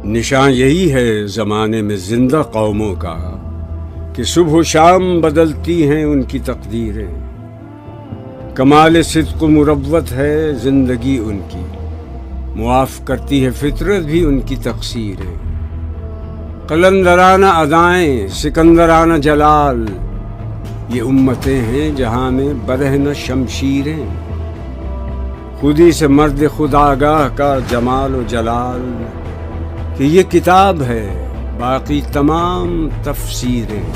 نشان یہی ہے زمانے میں زندہ قوموں کا کہ صبح و شام بدلتی ہیں ان کی تقدیریں. کمال صدق و مروت ہے زندگی ان کی، معاف کرتی ہے فطرت بھی ان کی تقصیریں. قلندرانہ ادائیں سکندرانہ جلال، یہ امتیں ہیں جہاں میں برہنہ شمشیریں. خودی سے مرد خودآگاہ کا جمال و جلال کہ یہ کتاب ہے باقی تمام تفسیریں.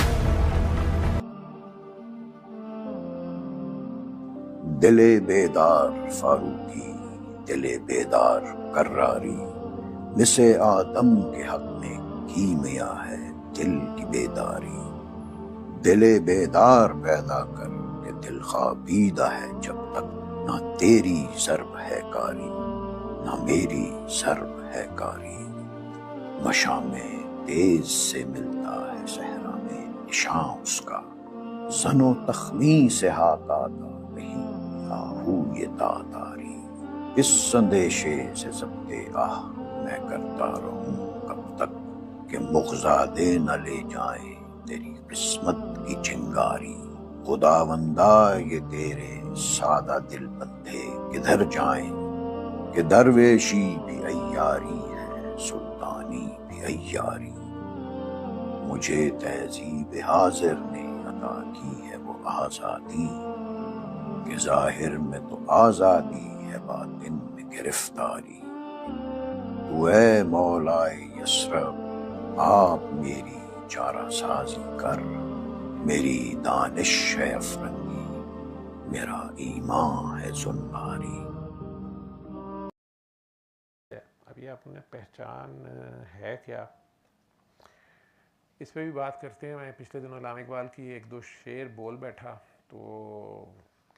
دل بیدار فاروقی، دل بیدار کراری، مس آدم کے حق میں کیمیا ہے دل کی بیداری. دل بیدار پیدا کر کہ دل خوابیدہ ہے جب تک، نہ تیری ضرب ہے کاری نہ میری ضرب ہے کاری. مشام تیز سے ملتا ہے صحرا میں نشان اس کا، زن و تخمیں سے ہاتھ آتا نہیں آہو یہ داداری. اس اندیشے سے ضبط آہ میں کرتا رہوں کب تک کہ مغزادے نہ لے جائیں تیری قسمت کی چنگاری. خداوندا یہ تیرے سادہ دل بندے کدھر جائیں کہ درویشی بھی عیاری ہے سلطانی بھی عیاری. مجھے تہذیب حاضر نے عطا کی ہے وہ آزادی کہ ظاہر میں تو آزادی ہے باطن میں گرفتاری. تو اے مولائے یثرب آپ میری چارہ سازی کر، میری دانش ہے افرنگی میرا ایمان ہے زناری. ابھی آپ نے پہچان ہے کیا، اس پہ بھی بات کرتے ہیں. میں پچھلے دنوں علامہ اقبال کی ایک دو شعر بول بیٹھا تو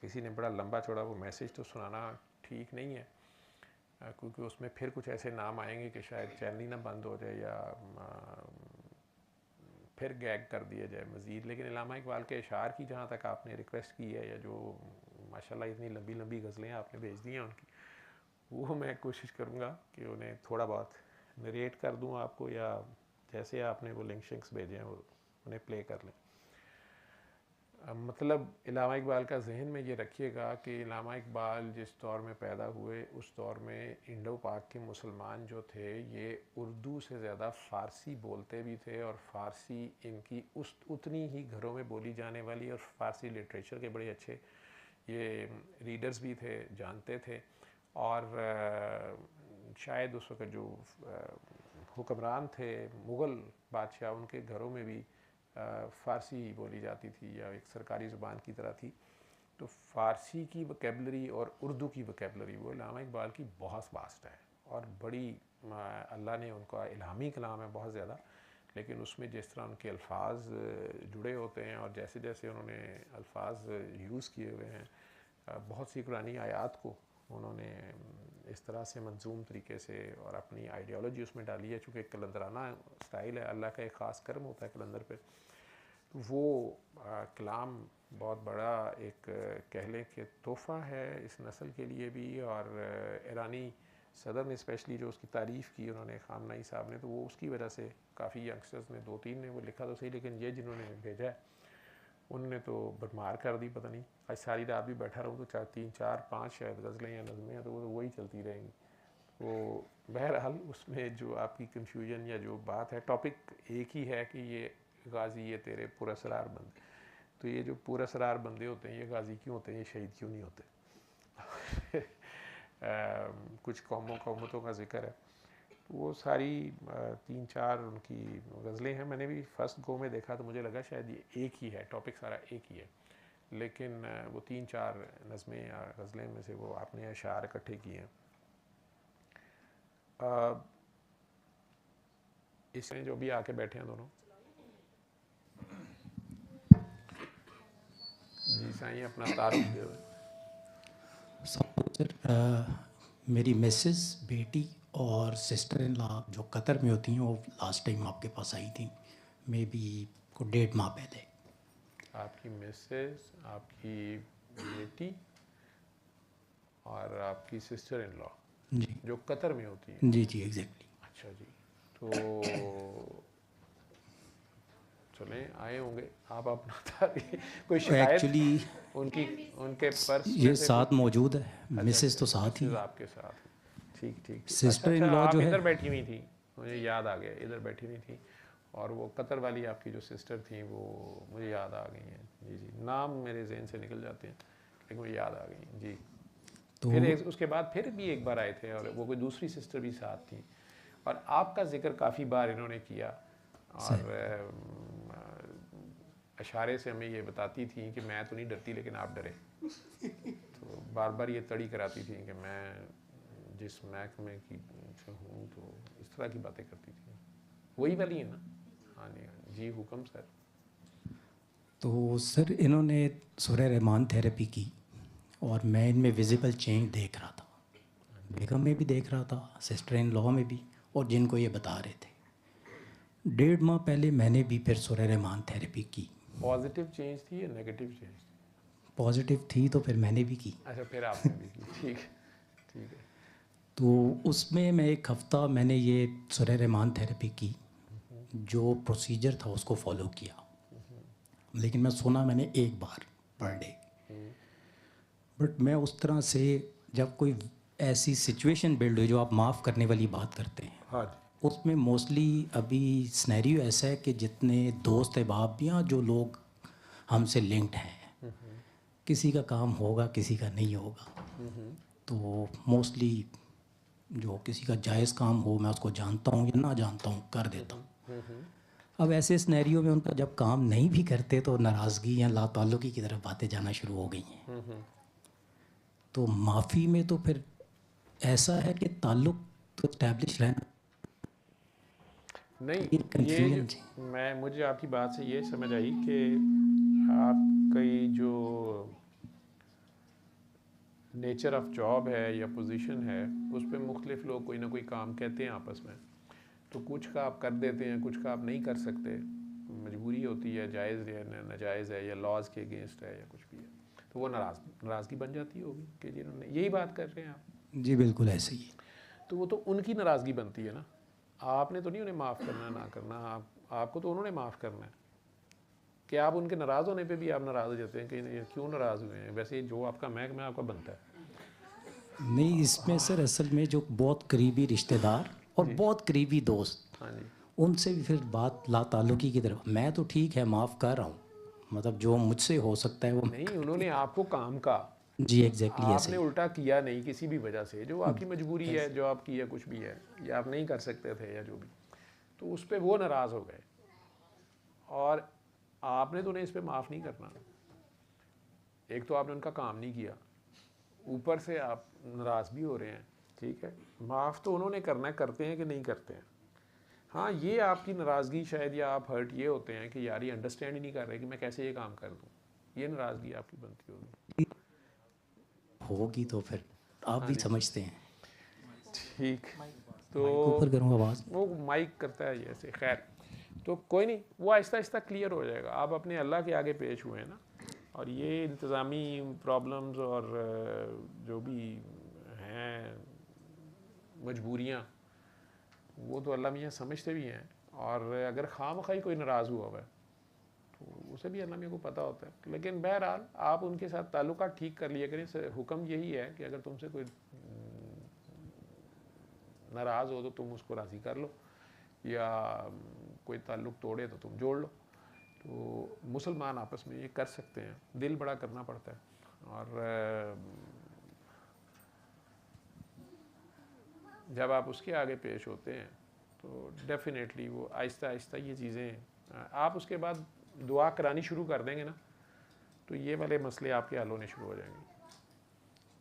کسی نے بڑا لمبا چوڑا وہ میسیج تو سنانا ٹھیک نہیں ہے، کیونکہ اس میں پھر کچھ ایسے نام آئیں گے کہ شاید چینل ہی نہ بند ہو جائے یا پھر گیگ کر دیا جائے مزید. لیکن علامہ اقبال کے اشعار کی جہاں تک آپ نے ریکویسٹ کی ہے، یا جو ماشاءاللہ اتنی لمبی لمبی غزلیں آپ نے بھیج دی ہیں ان کی، وہ میں کوشش کروں گا کہ انہیں تھوڑا بہت نریٹ کر دوں آپ کو، یا جیسے آپ نے وہ لنک شنکس بھیجے ہیں وہ انہیں پلے کر لیں. مطلب علامہ اقبال کا ذہن میں یہ رکھیے گا کہ علامہ اقبال جس دور میں پیدا ہوئے اس دور میں انڈو پاک کے مسلمان جو تھے یہ اردو سے زیادہ فارسی بولتے بھی تھے، اور فارسی ان کی اتنی ہی گھروں میں بولی جانے والی، اور فارسی لٹریچر کے بڑے اچھے یہ ریڈرز بھی تھے، جانتے تھے. اور شاید اس وقت جو حکمران تھے مغل بادشاہ، ان کے گھروں میں بھی فارسی بولی جاتی تھی یا ایک سرکاری زبان کی طرح تھی. تو فارسی کی وکیبلری اور اردو کی وکیبلری وہ علامہ اقبال کی بہت واسٹ ہے، اور بڑی اللہ نے ان کا الہامی کلام ہے بہت زیادہ، لیکن اس میں جس طرح ان کے الفاظ جڑے ہوتے ہیں اور جیسے جیسے انہوں نے الفاظ یوز کیے ہوئے ہیں، بہت سی قرآنی آیات کو انہوں نے اس طرح سے منظوم طریقے سے اور اپنی آئیڈیالوجی اس میں ڈالی ہے. چونکہ ایک کلندرانہ سٹائل ہے، اللہ کا ایک خاص کرم ہوتا ہے کلندر پہ. وہ کلام بہت بڑا ایک کہہ لیں کہ تحفہ ہے اس نسل کے لیے بھی. اور ایرانی صدر نے اسپیشلی جو اس کی تعریف کی انہوں نے، خامنہئی صاحب نے، تو وہ اس کی وجہ سے کافی ینگسٹرز نے، 2-3 نے وہ لکھا تو صحیح، لیکن یہ جنہوں نے بھیجا ہے انہوں نے تو برمار کر دی. پتہ نہیں آج ساری رات بھی بیٹھا رہوں تو 3-4-5 شاید غزلیں یا نظمیں ہیں تو وہ وہی چلتی رہیں گی. وہ بہرحال اس میں جو آپ کی کنفیوژن یا جو بات ہے، ٹاپک ایک ہی ہے کہ یہ غازی یہ تیرے پراسرار بندے. تو یہ جو پراسرار بندے ہوتے ہیں یہ غازی کیوں ہوتے ہیں، یہ شہید کیوں نہیں ہوتے؟ کچھ قوموں کا ذکر ہے. وہ ساری 3-4 ان کی غزلیں ہیں. میں نے بھی فرسٹ گو میں دیکھا تو مجھے لگا شاید یہ ایک ہی ہے، ٹاپک سارا ایک ہی ہے، لیکن وہ 3-4 نظمیں یا غزلیں میں سے وہ آپ نے اشعار اکٹھے کیے ہیں. اس میں جو بھی آ کے بیٹھے ہیں دونوں، جی سائیں اپنا تعارف دے ہوئے. سر میری مسز، بیٹی اور سسٹر ان لا جو قطر میں ہوتی ہیں وہ لاسٹ ٹائم آپ کے پاس آئی تھیں، مے بی کو 1.5 ماہ پہلے. آپ کی مسز، آپ کی بیٹی اور آپ کی سسٹر ان لا جی جو قطر میں ہوتی ہیں. جی جی ایگزیکٹلی. اچھا جی. تو چلیں آئے ہوں گے آپ اپنا تاریخ کوئی شکایت ایکچولی ان کے پرس یہ ساتھ موجود ہے, مسز تو ساتھ ہی مسز آپ کے ساتھ ٹھیک ٹھیک سسٹر ان لا آپ جو ہے ادھر بیٹھی ہوئی تھی, مجھے یاد آ گیا ادھر بیٹھی ہوئی تھی, اور وہ قطر والی آپ کی جو سسٹر تھیں وہ مجھے یاد آ گئی ہیں. جی جی نام میرے ذہن سے نکل جاتے ہیں لیکن مجھے یاد آ گئی ہیں. جی تو پھر اس کے بعد پھر بھی ایک بار آئے تھے اور وہ کوئی دوسری سسٹر بھی ساتھ تھیں, اور آپ کا ذکر کافی بار انہوں نے کیا, اور اشارے سے ہمیں یہ بتاتی تھیں کہ میں تو نہیں ڈرتی لیکن آپ ڈرے. تو بار بار یہ تڑی کراتی تھیں کہ میں جس محکمے کی ہوں تو اس طرح کی باتیں کرتی تھیں. وہی والی ہے نا؟ ہاں جی ہاں جی حکم سر. تو سر انہوں نے سورہ رحمان تھیراپی کی اور میں ان میں ویزیبل چینج دیکھ رہا تھا, بیگم میں بھی دیکھ رہا تھا, سسٹر ان لا میں بھی, اور جن کو یہ بتا رہے تھے. 1.5 ماہ پہلے میں نے بھی پھر سورہ رحمان تھیراپی کی. پازیٹیو چینج تھی یا نیگیٹو چینج تھی؟ پازیٹیو تھی تو پھر میں نے بھی کی. اچھا پھر آپ نے بھی کی, ٹھیک ٹھیک ہے. تو اس میں 1 ہفتہ میں نے یہ سورہ رحمان تھیراپی کی, جو پروسیجر تھا اس کو فالو کیا, لیکن میں نے 1 بار پر ڈے. بٹ میں اس طرح سے جب کوئی ایسی سچویشن بلڈ ہوئی جو آپ معاف کرنے والی بات کرتے ہیں, ہاں جی اس میں موسٹلی ابھی سنیریو ایسا ہے کہ جتنے دوست احباب بھی ہیں جو لوگ ہم سے لنکڈ ہیں, کسی کا کام ہوگا کسی کا نہیں ہوگا. تو موسٹلی جو کسی کا جائز کام ہو میں اس کو جانتا ہوں یا نہ جانتا ہوں کر دیتا ہوں. اب ایسے سنیریو میں ان کا جب کام نہیں بھی کرتے تو ناراضگی یا لا تعلقی کی طرف باتیں جانا شروع ہو گئی ہیں. تو معافی میں تو پھر ایسا ہے کہ تعلق تو اسٹیبلش رہنا نہیں. یہ کنفیوژن جی. مجھے آپ کی بات سے یہ سمجھ آئی کہ آپ کی جو نیچر آف جاب ہے یا پوزیشن ہے اس پہ مختلف لوگ کوئی نہ کوئی کام کہتے ہیں آپس میں, تو کچھ کا آپ کر دیتے ہیں, کچھ کا آپ نہیں کر سکتے, مجبوری ہوتی ہے, جائز ہے ناجائز ہے یا لاز کے اگینسٹ ہے یا کچھ بھی ہے, تو وہ ناراضگی بن جاتی ہوگی کہ جنہوں نے یہی بات کر رہے ہیں آپ. جی بالکل ایسے ہی. تو وہ تو ان کی ناراضگی بنتی ہے نا, آپ نے تو نہیں انہیں معاف کرنا نہ کرنا, آپ کو تو انہوں نے معاف کرنا ہے. کہ آپ ان کے ناراض ہونے پہ بھی آپ ناراض ہو جاتے ہیں کہ یہ کیوں ناراض ہوئے ہیں, ویسے جو آپ کا محکمہ آپ کا بنتا ہے. نہیں اس میں سر اصل میں جو بہت قریبی رشتہ دار اور بہت قریبی دوست, ہاں جی ان سے بھی پھر بات لا تعلقی کی طرف, میں تو ٹھیک ہے معاف کر رہا ہوں, مطلب جو مجھ سے ہو سکتا ہے وہ نہیں, انہوں نے آپ کو کام کا جی ایگزیکٹلی آپ ایسے نے ہی. الٹا کیا نہیں کسی بھی وجہ سے, جو آپ کی مجبوری ہے, جو آپ کی ہے کچھ بھی ہے, یا آپ نہیں کر سکتے تھے یا جو بھی, تو اس پہ وہ ناراض ہو گئے, اور آپ نے تو انہیں اس پہ معاف نہیں کرنا. ایک تو آپ نے ان کا کام نہیں کیا, اوپر سے آپ ناراض بھی ہو رہے ہیں. ٹھیک ہے, معاف تو انہوں نے کرنا ہے, کرتے ہیں کہ نہیں کرتے ہیں. ہاں یہ آپ کی ناراضگی شاید یا آپ ہرٹ یہ ہوتے ہیں کہ یار یہ انڈرسٹینڈ ہی نہیں کر رہے کہ میں کیسے یہ کام کر دوں, یہ ناراضگی آپ کی بنتی ہوگی. ہوگی تو پھر آپ بھی سمجھتے ہیں. ٹھیک, تو مائک اوپر کروں آواز. وہ مائک کرتا ہے جیسے, خیر تو کوئی نہیں, وہ آہستہ آہستہ کلیئر ہو جائے گا. آپ اپنے اللہ کے آگے پیش ہوئے ہیں نا, اور یہ انتظامی پرابلمز اور جو بھی ہیں مجبوریاں, وہ تو اللہ میاں سمجھتے بھی ہیں, اور اگر خواہ مخواہ کوئی ناراض ہوا ہوا ہے تو اسے بھی اللہ میاں کو پتہ ہوتا ہے. لیکن بہرحال آپ ان کے ساتھ تعلقات ٹھیک کر لیا کریں. حکم یہی ہے کہ اگر تم سے کوئی ناراض ہو تو تم اس کو راضی کر لو, یا کوئی تعلق توڑے تو تم جوڑ لو. تو مسلمان آپس میں یہ کر سکتے ہیں, دل بڑا کرنا پڑتا ہے. اور جب آپ اس کے آگے پیش ہوتے ہیں تو ڈیفینیٹلی وہ آہستہ آہستہ یہ چیزیں, آپ اس کے بعد دعا کرانی شروع کر دیں گے نا, تو یہ والے مسئلے آپ کے حل ہونے شروع ہو جائیں گے.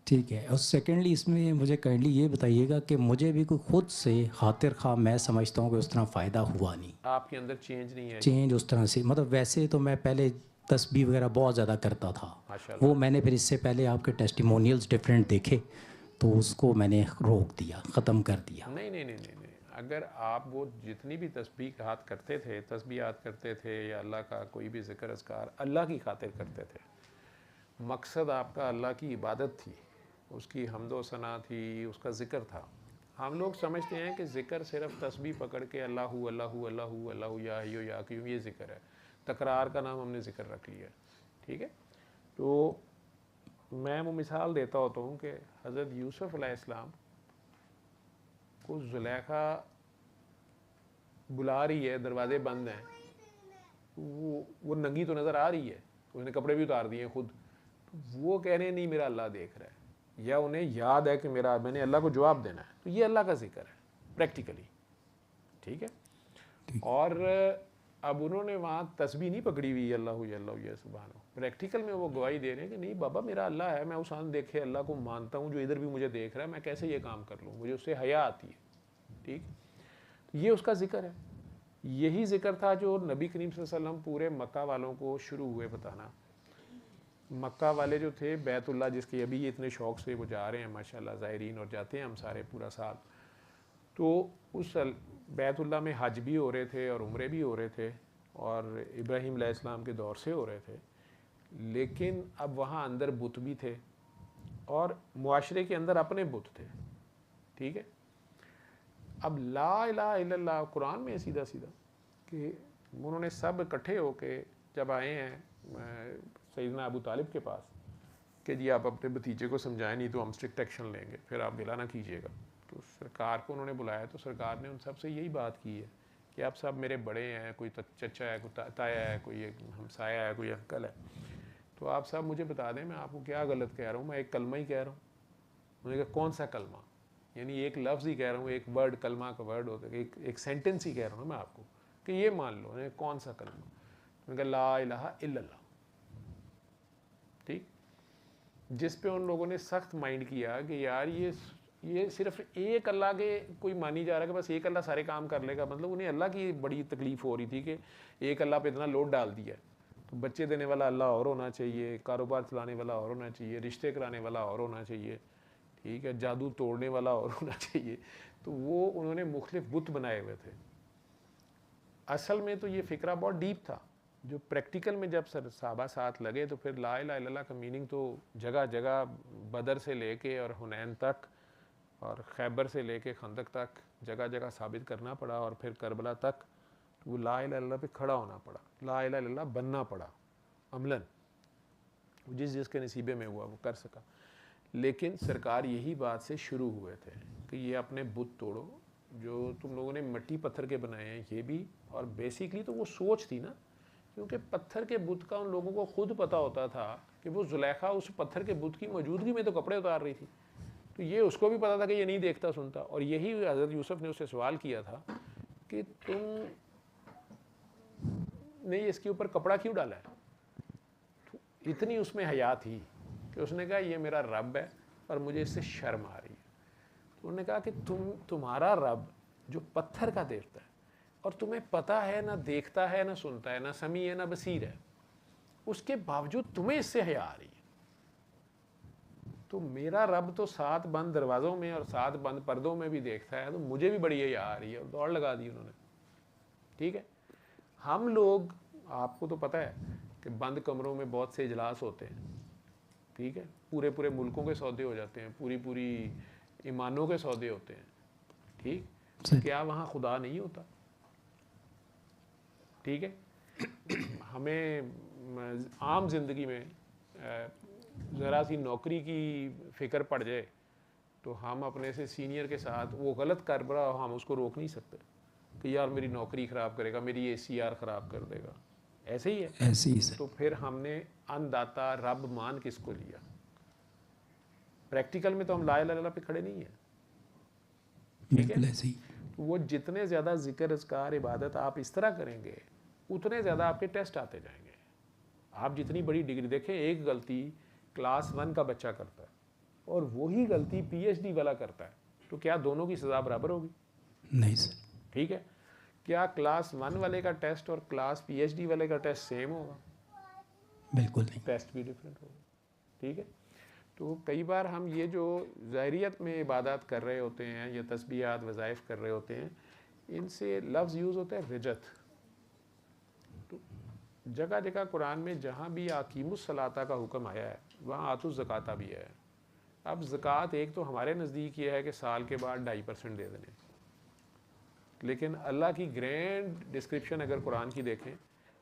ٹھیک ہے. اور سیکنڈلی اس میں مجھے کائنڈلی یہ بتائیے گا کہ مجھے بھی کوئی خود سے خاطر خواہ میں سمجھتا ہوں کہ اس طرح فائدہ ہوا نہیں, آپ کے اندر چینج نہیں ہے. چینج اس طرح سے, مطلب ویسے تو میں پہلے تسبیح وغیرہ بہت زیادہ کرتا تھا, ماشاء اللہ. وہ میں نے پھر اس سے پہلے آپ کے ٹیسٹیمونیلز ڈفرینٹ دیکھے تو اس کو میں نے روک دیا, ختم کر دیا. نہیں نہیں نہیں نہیں, اگر آپ وہ جتنی بھی تسبیحات کرتے تھے, تسبیحات کرتے تھے یا اللہ کا کوئی بھی ذکر اذکار اللہ کی خاطر کرتے تھے, مقصد آپ کا اللہ کی عبادت تھی, اس کی حمد و ثنا تھی, اس کا ذکر تھا, ہم لوگ سمجھتے ہیں کہ ذکر صرف تسبیح پکڑ کے اللہ اللہ اللہ اللہ یا حی یا قیوم یہ ذکر ہے، تکرار کا نام ہم نے ذکر رکھ لیا، ٹھیک ہے. تو میں وہ مثال دیتا ہوتا ہوں کہ حضرت یوسف علیہ السلام کو زلیخا بلا رہی ہے، دروازے بند ہیں، وہ ننگی تو نظر آ رہی ہے، اس نے کپڑے بھی اتار دیے ہیں خود، وہ کہہ رہے ہیں نہیں میرا اللہ دیکھ رہا ہے، یا انہیں یاد ہے کہ میں نے اللہ کو جواب دینا ہے. تو یہ اللہ کا ذکر ہے پریکٹیکلی، ٹھیک ہے. اور اب انہوں نے وہاں تسبیح نہیں پکڑی ہوئی اللہ یا سبحان اللہ، پریکٹیکل میں وہ گواہی دے رہے ہیں کہ نہیں بابا میرا اللہ ہے، میں اس آن دیکھے اللہ کو مانتا ہوں جو ادھر بھی مجھے دیکھ رہا ہے، میں کیسے یہ کام کر لوں، مجھے اس سے حیا آتی ہے. ٹھیک، یہ اس کا ذکر ہے. یہی ذکر تھا جو نبی کریم صلی اللہ علیہ وسلم پورے مکہ والوں کو شروع ہوئے بتانا. مکہ والے جو تھے بیت اللہ جس کے ابھی اتنے شوق سے وہ جا رہے ہیں ماشاءاللہ زائرین، اور جاتے ہیں ہم سارے پورا سال، تو اس بیت اللہ میں حج بھی ہو رہے تھے اور عمرے بھی ہو رہے تھے، اور ابراہیم علیہ السلام کے دور سے ہو رہے تھے. لیکن اب وہاں اندر بت بھی تھے اور معاشرے کے اندر اپنے بت تھے. ٹھیک ہے. اب لا الہ الا اللہ قرآن میں سیدھا کہ انہوں نے سب اکٹھے ہو کے جب آئے ہیں سیدنا ابو طالب کے پاس کہ جی آپ اپنے بھتیجے کو سمجھائیں نہیں تو ہم اسٹرکٹ ایکشن لیں گے، پھر آپ گلہ نہ کیجیے گا. تو سرکار کو انہوں نے بلایا تو سرکار نے ان سب سے یہی بات کی ہے کہ آپ سب میرے بڑے ہیں، کوئی چچا ہے، کوئی تایا ہے، کوئی ہمسایا ہے، کوئی انکل ہے، تو آپ سب مجھے بتا دیں میں آپ کو کیا غلط کہہ رہا ہوں. میں ایک کلمہ ہی کہہ رہا ہوں. انہوں نے کہا کون سا کلمہ؟ یعنی ایک لفظ ہی کہہ رہا ہوں، ایک ورڈ، کلمہ کا ورڈ ہوتا ہے، ایک سینٹنس ہی کہہ رہا ہوں میں آپ کو کہ یہ مان لو. کون سا کلمہ؟ انہوں نے کہا لا الہ الا اللہ. ٹھیک. جس پہ ان لوگوں نے سخت مائنڈ کیا کہ یار یہ صرف ایک اللہ کے کوئی مانی جا رہا ہے کہ بس ایک اللہ سارے کام کر لے گا. مطلب انہیں اللہ کی بڑی تکلیف ہو رہی تھی کہ ایک اللہ پہ اتنا لوڈ ڈال دیا. تو بچے دینے والا اللہ اور ہونا چاہیے، کاروبار چلانے والا اور ہونا چاہیے، رشتے کرانے والا اور ہونا چاہیے، ٹھیک ہے، جادو توڑنے والا اور ہونا چاہیے. تو وہ انہوں نے مختلف بت بنائے ہوئے تھے. اصل میں تو یہ فکرہ بہت ڈیپ تھا جو پریکٹیکل میں جب صحابہ ساتھ لگے تو پھر لا الہ الا اللہ کا میننگ تو جگہ جگہ بدر سے لے کے اور حنین تک اور خیبر سے لے کے خندق تک جگہ جگہ ثابت کرنا پڑا، اور پھر کربلا تک وہ لا الہ الا اللہ پہ کھڑا ہونا پڑا، لا الہ الا اللہ بننا پڑا عملاً. جس کے نصیبے میں ہوا وہ کر سکا. لیکن سرکار یہی بات سے شروع ہوئے تھے کہ یہ اپنے بت توڑو جو تم لوگوں نے مٹی پتھر کے بنائے ہیں یہ بھی. اور بیسیکلی تو وہ سوچ تھی نا، کیونکہ پتھر کے بت کا ان لوگوں کو خود پتہ ہوتا تھا کہ وہ زلیخا اس پتھر کے بت کی موجودگی میں تو کپڑے اتار رہی تھی. تو یہ اس کو بھی پتا تھا کہ یہ نہیں دیکھتا سنتا. اور یہی حضرت یوسف نے اس سے سوال کیا تھا کہ تم نے اس کے اوپر کپڑا کیوں ڈالا ہے؟ تو اتنی اس میں حیا تھی کہ اس نے کہا یہ میرا رب ہے اور مجھے اس سے شرم آ رہی ہے. تو انہوں نے کہا کہ تمہارا رب جو پتھر کا دیوتا ہے اور تمہیں پتہ ہے نہ دیکھتا ہے نہ سنتا ہے نہ سمیع ہے نہ بصیر ہے، اس کے باوجود تمہیں اس سے حیا آ رہی ہے. تو میرا رب تو 7 بند دروازوں میں اور 7 بند پردوں میں بھی دیکھتا ہے، تو مجھے بھی بڑی حیا آ رہی ہے. اور دوڑ لگا دی انہوں نے. ٹھیک ہے. ہم لوگ، آپ کو تو پتہ ہے کہ بند کمروں میں بہت سے اجلاس ہوتے ہیں، ٹھیک ہے، پورے ملکوں کے سودے ہو جاتے ہیں، پوری ایمانوں کے سودے ہوتے ہیں. ٹھیک. کیا وہاں خدا نہیں ہوتا؟ ٹھیک ہے. ہمیں عام زندگی میں ذرا سی نوکری کی فکر پڑ جائے تو ہم اپنے سے سینئر کے ساتھ وہ غلط کر رہا ہم اس کو روک نہیں سکتے کہ یار میری نوکری خراب کرے گا، میری ACR خراب کر دے گا. ایسے ہی ہے. ایسے ہی. تو پھر ہم نے ان داتا رب مان کس کو لیا؟ پریکٹیکل میں تو ہم لا الہ الا اللہ پہ کھڑے نہیں ہیں. ٹھیک ہے. وہ جتنے زیادہ ذکر اذکار عبادت آپ اس طرح کریں گے اتنے زیادہ آپ کے ٹیسٹ آتے جائیں گے. آپ جتنی بڑی ڈگری دیکھیں، ایک غلطی کلاس 1 کا بچہ کرتا ہے اور وہی غلطی PhD والا کرتا ہے، تو کیا دونوں کی سزا برابر ہوگی؟ نہیں سر. ٹھیک ہے. کیا کلاس 1 والے کا ٹیسٹ اور کلاس PhD والے کا ٹیسٹ سیم ہوگا؟ بالکل نہیں. ٹیسٹ بھی ڈفرینٹ ہوگا. ٹھیک ہے. تو کئی بار ہم یہ جو ظاہریت میں عبادات کر رہے ہوتے ہیں یا تسبیحات وظائف کر رہے ہوتے ہیں، ان سے لفظ یوز ہوتا ہے رجت. تو جگہ جگہ قرآن میں جہاں بھی اقیموا الصلاۃ کا حکم آیا ہے وہاں آتوا الزکوٰۃ بھی ہے. اب زکوٰۃ ایک تو ہمارے نزدیک یہ ہے کہ سال کے بعد 2.5% دے دینے، لیکن اللہ کی گرینڈ ڈسکرپشن اگر قرآن کی دیکھیں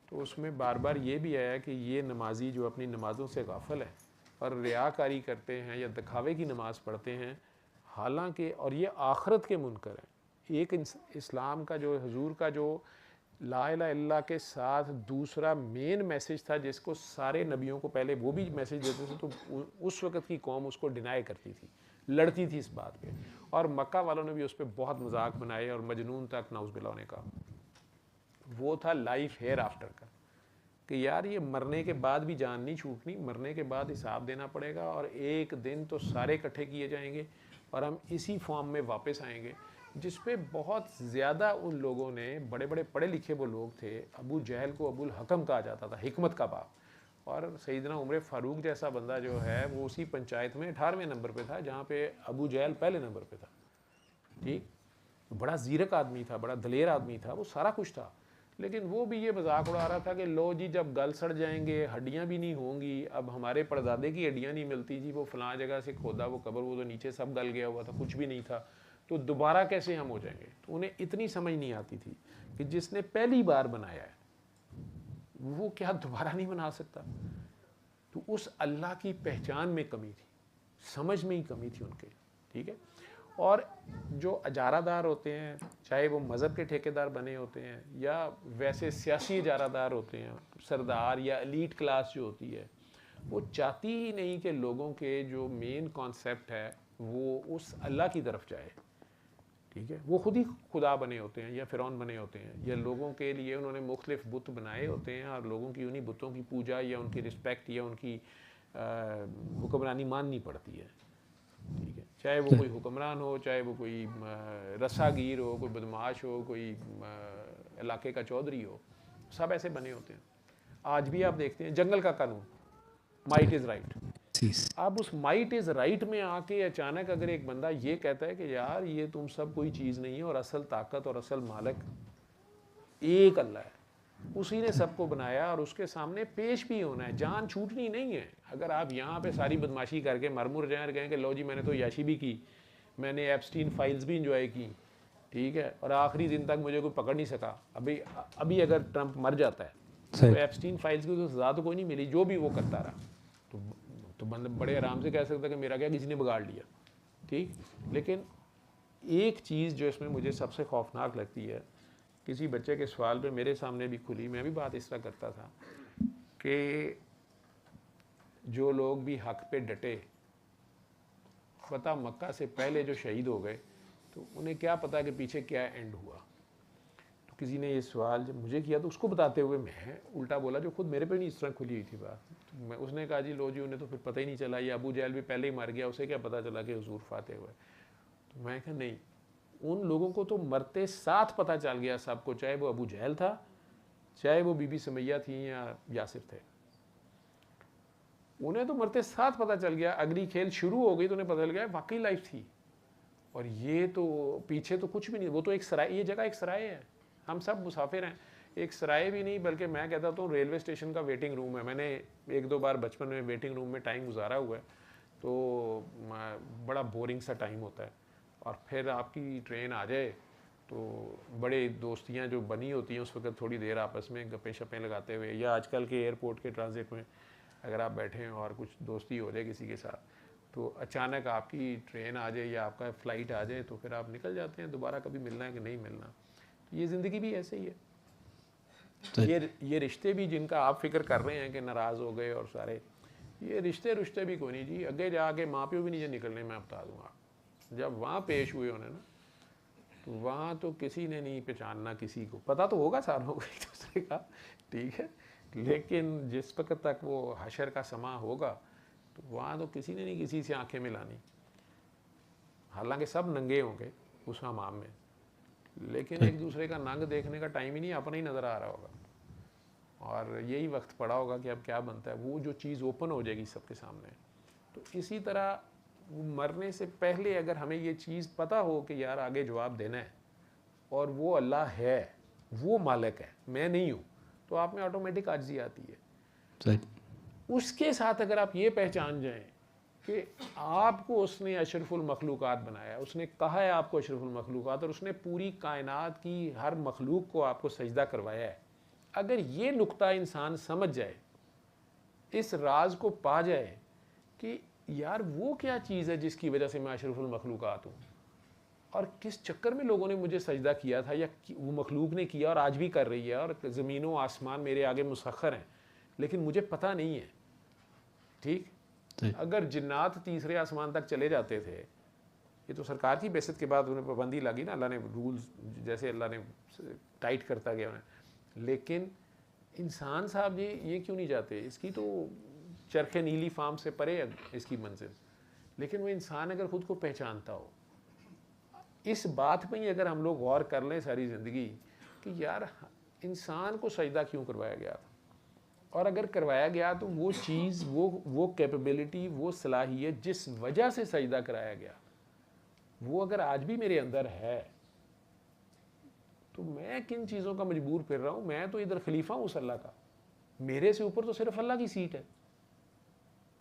تو اس میں بار بار یہ بھی آیا کہ یہ نمازی جو اپنی نمازوں سے غافل ہیں اور ریاکاری کرتے ہیں یا دکھاوے کی نماز پڑھتے ہیں، حالانکہ اور یہ آخرت کے منکر ہیں. ایک اسلام کا جو حضور کا جو لا الہ الا اللہ کے ساتھ دوسرا مین میسج تھا جس کو سارے نبیوں کو پہلے وہ بھی میسج دیتے تھے، تو اس وقت کی قوم اس کو ڈینائی کرتی تھی، لڑتی تھی اس بات پہ، اور مکہ والوں نے بھی اس پہ بہت مذاق بنائے اور مجنون تک نعوذ باللہ نے کہا. وہ تھا لائف ہیئر آفٹر کا، کہ یار یہ مرنے کے بعد بھی جان نہیں چھوٹنی، مرنے کے بعد حساب دینا پڑے گا، اور ایک دن تو سارے اکٹھے کیے جائیں گے اور ہم اسی فارم میں واپس آئیں گے. جس پہ بہت زیادہ ان لوگوں نے، بڑے بڑے پڑھے لکھے وہ لوگ تھے، ابو جہل کو ابو الحکم کہا جاتا تھا، حکمت کا باپ، اور سیدنا عمر فاروق جیسا بندہ جو ہے وہ اسی پنچایت میں 18ویں نمبر پہ تھا جہاں پہ ابو جہل پہلے نمبر پہ تھا. ٹھیک، بڑا زیرک آدمی تھا، بڑا دلیر آدمی تھا، وہ سارا کچھ تھا، لیکن وہ بھی یہ مذاق اڑا رہا تھا کہ لو جی جب گل سڑ جائیں گے، ہڈیاں بھی نہیں ہوں گی، اب ہمارے پردادے کی ہڈیاں نہیں ملتی جی، وہ فلاں جگہ سے کھودا وہ قبر، وہ تو نیچے سب گل گیا ہوا تھا، کچھ بھی نہیں تھا، تو دوبارہ کیسے ہم ہو جائیں گے. تو انہیں اتنی سمجھ نہیں آتی تھی کہ جس نے پہلی بار بنایا ہے وہ کیا دوبارہ نہیں بنا سکتا. تو اس اللہ کی پہچان میں کمی تھی، سمجھ میں ہی کمی تھی ان کے. ٹھیک ہے، اور جو اجارہ دار ہوتے ہیں، چاہے وہ مذہب کے ٹھیکیدار بنے ہوتے ہیں یا ویسے سیاسی اجارہ دار ہوتے ہیں، سردار یا ایلیٹ کلاس جو ہوتی ہے، وہ چاہتی ہی نہیں کہ لوگوں کے جو مین کانسیپٹ ہے وہ اس اللہ کی طرف جائے. ٹھیک ہے، وہ خود ہی خدا بنے ہوتے ہیں یا فرعون بنے ہوتے ہیں، یا لوگوں کے لیے انہوں نے مختلف بت بنائے ہوتے ہیں اور لوگوں کی انہی بتوں کی پوجا یا ان کی رسپیکٹ یا ان کی حکمرانی ماننی پڑتی ہے. ٹھیک ہے، چاہے وہ کوئی حکمران ہو، چاہے وہ کوئی رسا گیر ہو، کوئی بدماش ہو، کوئی علاقے کا چودھری ہو، سب ایسے بنے ہوتے ہیں. آج بھی آپ دیکھتے ہیں جنگل کا قانون، مائٹ از رائٹ. اب اس مائٹ از رائٹ میں آ کے اچانک اگر ایک بندہ یہ کہتا ہے کہ یار یہ تم سب کوئی چیز نہیں ہے اور اصل طاقت اور اصل مالک ایک اللہ ہے، اسی نے سب کو بنایا اور اس کے سامنے پیش بھی ہونا ہے، جان چھوٹنی نہیں ہے. اگر آپ یہاں پہ ساری بدماشی کر کے مرمر جائیں اور کہیں کہ لو جی میں نے تو یاشی بھی کی، میں نے ایپسٹین فائلز بھی انجوائے کی، ٹھیک ہے، اور آخری دن تک مجھے کوئی پکڑ نہیں سکا، ابھی اگر ٹرمپ مر جاتا ہے تو ایپسٹین فائلز کی تو سزا تو کوئی نہیں ملی، جو بھی وہ کرتا رہا تو بندہ بڑے آرام سے کہہ سکتا کہ میرا کیا کسی نے بگاڑ لیا. ٹھیک، لیکن ایک چیز جو اس میں مجھے سب سے خوفناک لگتی ہے، کسی بچے کے سوال پہ میرے سامنے بھی کھلی، میں بھی بات اس طرح کرتا تھا کہ جو لوگ بھی حق پہ ڈٹے، فتح مکہ سے پہلے جو شہید ہو گئے تو انہیں کیا پتا کہ پیچھے کیا اینڈ ہوا. تو کسی نے یہ سوال جب مجھے کیا تو اس کو بتاتے ہوئے میں الٹا بولا جو خود میرے پہ نہیں اس طرح کھلی ہوئی تھی بات. اس نے کہا جی لو جی انہیں تو پھر پتہ ہی نہیں چلا، یہ ابو جہل بھی پہلے ہی مر گیا، اسے کیا پتہ چلا کہ حضور فاتح ہوئے. تو میں کہا نہیں، ان لوگوں کو تو مرتے ساتھ پتہ چل گیا سب کو، چاہے وہ ابو جہل تھا، چاہے وہ بی بی سمیہ تھیں یا یاسر تھے، انہیں تو مرتے ساتھ پتہ چل گیا. اگلی کھیل شروع ہو گئی تو انہیں پتہ چل گیا واقعی لائف تھی، اور یہ تو پیچھے تو کچھ بھی نہیں، وہ تو ایک سرائے، یہ جگہ ایک سرائے ہے، ہم سب مسافر ہیں. ایک سرائے بھی نہیں بلکہ میں کہتا ہوں ریلوے اسٹیشن کا ویٹنگ روم ہے. میں نے ایک دو بار بچپن میں ویٹنگ روم میں ٹائم گزارا ہوا ہے، تو بڑا بورنگ سا ٹائم ہوتا ہے، اور پھر آپ کی ٹرین آ جائے تو بڑے دوستیاں جو بنی ہوتی ہیں اس وقت تھوڑی دیر آپس میں گپیں شپیں لگاتے ہوئے، یا آج کل کے ایئرپورٹ کے ٹرانزٹ میں اگر آپ بیٹھے ہیں اور کچھ دوستی ہو جائے کسی کے ساتھ تو اچانک آپ کی ٹرین آ جائے یا آپ کا فلائٹ آ جائے تو پھر آپ نکل جاتے ہیں، دوبارہ کبھی ملنا ہے کہ نہیں ملنا. یہ زندگی بھی ایسے ہی ہے. یہ رشتے بھی جن کا آپ فکر کر رہے ہیں کہ ناراض ہو گئے اور سارے، یہ رشتے بھی کوئی نہیں جی. اگے جا کے ماں پیو بھی نہیں نکلنے، میں بتا دوں گا. جب وہاں پیش ہوئے انہیں نا تو وہاں تو کسی نے نہیں پہچاننا کسی کو، پتہ تو ہوگا ساروں کو ایک دوسرے کا، ٹھیک ہے، لیکن جس وقت تک وہ حشر کا سما ہوگا تو وہاں تو کسی نے نہیں کسی سے آنکھیں ملانی. حالانکہ سب ننگے ہوں گے اس حمام میں، لیکن ایک دوسرے کا ننگ دیکھنے کا ٹائم ہی نہیں، اپنا ہی نظر آ رہا ہوگا، اور یہی وقت پڑا ہوگا کہ اب کیا بنتا ہے. وہ جو چیز اوپن ہو جائے گی سب کے سامنے. تو اسی طرح مرنے سے پہلے اگر ہمیں یہ چیز پتہ ہو کہ یار آگے جواب دینا ہے اور وہ اللہ ہے، وہ مالک ہے، میں نہیں ہوں، تو آپ میں آٹومیٹک عاجزی آتی ہے. اس کے ساتھ اگر آپ یہ پہچان جائیں کہ آپ کو اس نے اشرف المخلوقات بنایا, اس نے کہا ہے آپ کو اشرف المخلوقات, اور اس نے پوری کائنات کی ہر مخلوق کو آپ کو سجدہ کروایا ہے. اگر یہ نقطہ انسان سمجھ جائے, اس راز کو پا جائے کہ یار وہ کیا چیز ہے جس کی وجہ سے میں اشرف المخلوقات ہوں, اور کس چکر میں لوگوں نے مجھے سجدہ کیا تھا یا وہ مخلوق نے کیا اور آج بھی کر رہی ہے, اور زمین و آسمان میرے آگے مسخر ہیں لیکن مجھے پتہ نہیں ہے. ٹھیک, اگر جنات تیسرے آسمان تک چلے جاتے تھے, یہ تو سرکار کی بعثت کے بعد انہیں پابندی لگی نا, اللہ نے رولز جیسے اللہ نے ٹائٹ کرتا گیا انہیں, لیکن انسان صاحب یہ کیوں نہیں جاتے؟ اس کی تو چرخ نیلی فام سے پرے اس کی منزل. لیکن وہ انسان اگر خود کو پہچانتا ہو, اس بات پہ ہی اگر ہم لوگ غور کر لیں ساری زندگی کہ یار انسان کو سجدہ کیوں کروایا گیا تھا, اور اگر کروایا گیا تو وہ چیز, وہ کیپیبلٹی, وہ صلاحیت جس وجہ سے سجدہ کرایا گیا, وہ اگر آج بھی میرے اندر ہے تو میں کن چیزوں کا مجبور پھر رہا ہوں؟ میں تو ادھر خلیفہ ہوں اس اللہ کا, میرے سے اوپر تو صرف اللہ کی سیٹ ہے,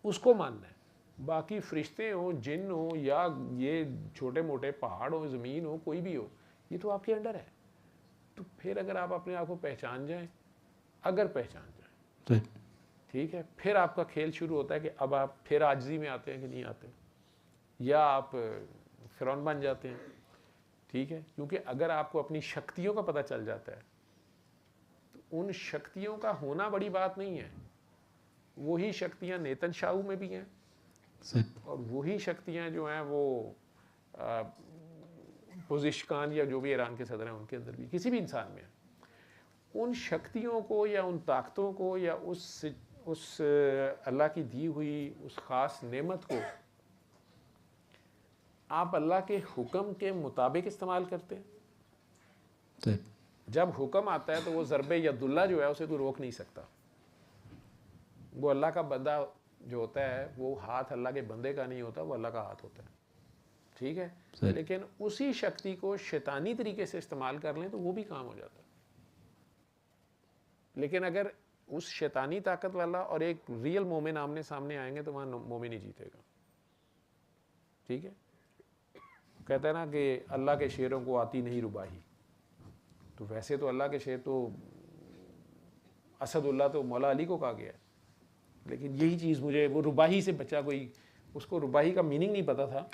اس کو ماننا ہے. باقی فرشتے ہوں, جن ہوں, یا یہ چھوٹے موٹے پہاڑ ہوں, زمین ہو, کوئی بھی ہو, یہ تو آپ کے انڈر ہے. تو پھر اگر آپ اپنے آپ کو پہچان جائیں, اگر پہچان جائیں, ٹھیک ہے, پھر آپ کا کھیل شروع ہوتا ہے کہ اب آپ پھر عاجزی میں آتے ہیں کہ نہیں آتے, یا آپ فرعون بن جاتے ہیں. ٹھیک ہے, کیونکہ اگر آپ کو اپنی شکتیوں کا پتہ چل جاتا ہے تو ان شکتیوں کا ہونا بڑی بات نہیں ہے. وہی شکتیاں نیتن شاہو میں بھی ہیں, اور وہی شکتیاں جو ہیں وہ پوزیشکان یا جو بھی ایران کے صدر ہیں ان کے اندر بھی, کسی بھی انسان میں ہیں. ان شکتیوں کو یا ان طاقتوں کو یا اس اللہ کی دی ہوئی اس خاص نعمت کو آپ اللہ کے حکم کے مطابق استعمال کرتے ہیں. جب حکم آتا ہے تو وہ ضرب ید اللہ جو ہے اسے تو روک نہیں سکتا. وہ اللہ کا بندہ جو ہوتا ہے وہ ہاتھ اللہ کے بندے کا نہیں ہوتا, وہ اللہ کا ہاتھ ہوتا ہے. ٹھیک ہے, لیکن اسی شکتی کو شیطانی طریقے سے استعمال کر لیں تو وہ بھی کام ہو جاتا ہے. لیکن اگر اس شیطانی طاقت والا اور ایک ریئل مومن آمنے سامنے آئیں گے تو وہاں مومن ہی جیتے گا. ٹھیک ہے, کہتا ہے نا کہ اللہ کے شعروں کو آتی نہیں رباہی, تو ویسے تو اللہ کے شعر تو اسد اللہ تو مولا علی کو کہا گیا ہے, لیکن یہی چیز مجھے, وہ رباہی سے بچا, کوئی اس کو رباہی کا میننگ نہیں پتا تھا,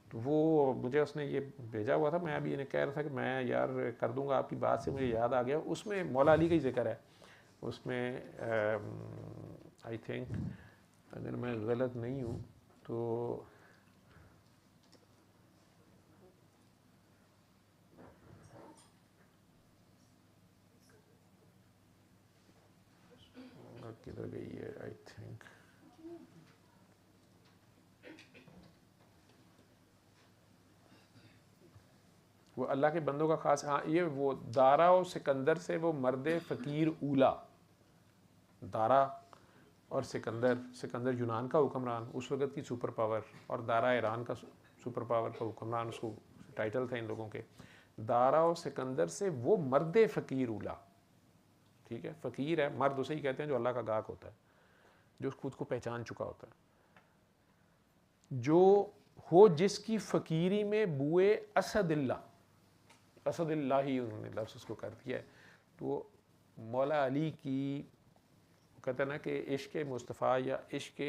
تو وہ مجھے اس نے یہ بھیجا ہوا تھا. میں ابھی انہیں کہہ رہا تھا کہ میں یار کر دوں گا, آپ کی بات سے مجھے یاد آ گیا. اس میں مولا علی کا ہی ذکر ہے, اس میں آئی تھنک اگر میں غلط نہیں ہوں تو کدھر گئی ہے, آئی تھنک وہ اللہ کے بندوں کا خاص, ہاں یہ وہ دارا و سکندر سے وہ مرد فقیر اولا, دارا اور سکندر یونان کا حکمران, اس وقت کی سپر پاور, اور دارا ایران کا سپر پاور کا حکمران, اس کو ٹائٹل تھا ان لوگوں کے. دارا و سکندر سے وہ مرد فقیر اولا. ٹھیک ہے, فقیر ہے, مرد اسے ہی کہتے ہیں جو اللہ کا گاہک ہوتا ہے, جو خود کو پہچان چکا ہوتا ہے, جو ہو جس کی فقیری میں بوئے اسد اللہ ہی انہوں نے لفظ اس کو کر دیا ہے. تو مولا علی کی کہتے ہیں نا کہ عشق مصطفیٰ یا عشق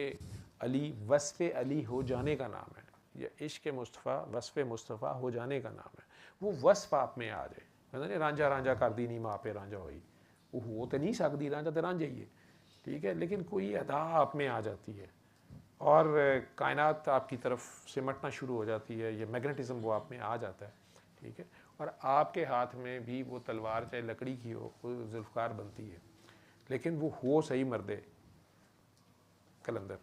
علی وصف علی ہو جانے کا نام ہے, یا عشق مصطفیٰ وصف مصطفیٰ ہو جانے کا نام ہے. وہ وصف آپ میں آ جائے, کہتے ہیں رانجھا رانجھا کر دی نہیں ماں پہ رانجھا ہوئی, وہ ہو تو نہیں سکتی رانجھا تو رانجھا ہی ہے. ٹھیک ہے, لیکن کوئی ادا آپ میں آ جاتی ہے اور کائنات آپ کی طرف سمٹنا شروع ہو جاتی ہے, یہ میگنیٹزم وہ آپ میں آ جاتا ہے. ٹھیک ہے, اور آپ کے ہاتھ میں بھی وہ تلوار چاہے لکڑی کی ہو وہ ذوالفقار بنتی ہے, لیکن وہ ہو صحیح مرد کلندر.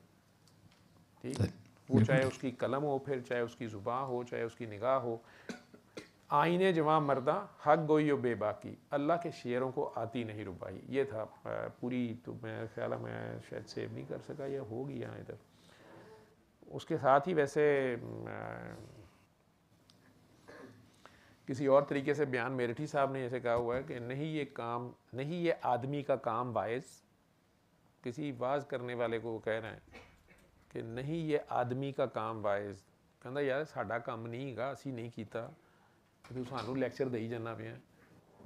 ٹھیک, وہ چاہے اس کی قلم ہو, پھر چاہے اس کی زبان ہو, چاہے اس کی نگاہ ہو. آئینے جواں مرداں حق گوئی و بے باکی, اللہ کے شعروں کو آتی نہیں ربائی. یہ تھا پوری, تو میں خیال ہے میں شاید سیو نہیں کر سکا یا ہو گیا ادھر. اس کے ساتھ ہی ویسے کسی اور طریقے سے بیان میرٹھی صاحب نے ایسے کہا ہوا ہے کہ نہیں یہ آدمی کا کام باعث, کسی واز کرنے والے کو وہ کہہ رہے ہیں کہ نہیں یہ آدمی کا کام ਵਾਇਜ਼ ਕਹਿੰਦਾ ਯਾਰ ਸਾਡਾ ਕੰਮ ਨਹੀਂ ਹੈਗਾ, ਅਸੀਂ ਨਹੀਂ ਕੀਤਾ, ਤੂੰ ਸਾਨੂੰ ਲੈਕਚਰ ਦੇਈ ਜਾਂਦਾ ਪਿਆ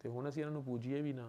ਤੇ ਹੁਣ ਅਸੀਂ ਇਹਨਾਂ ਨੂੰ ਪੂਜੀਏ ਵੀ ਨਾ,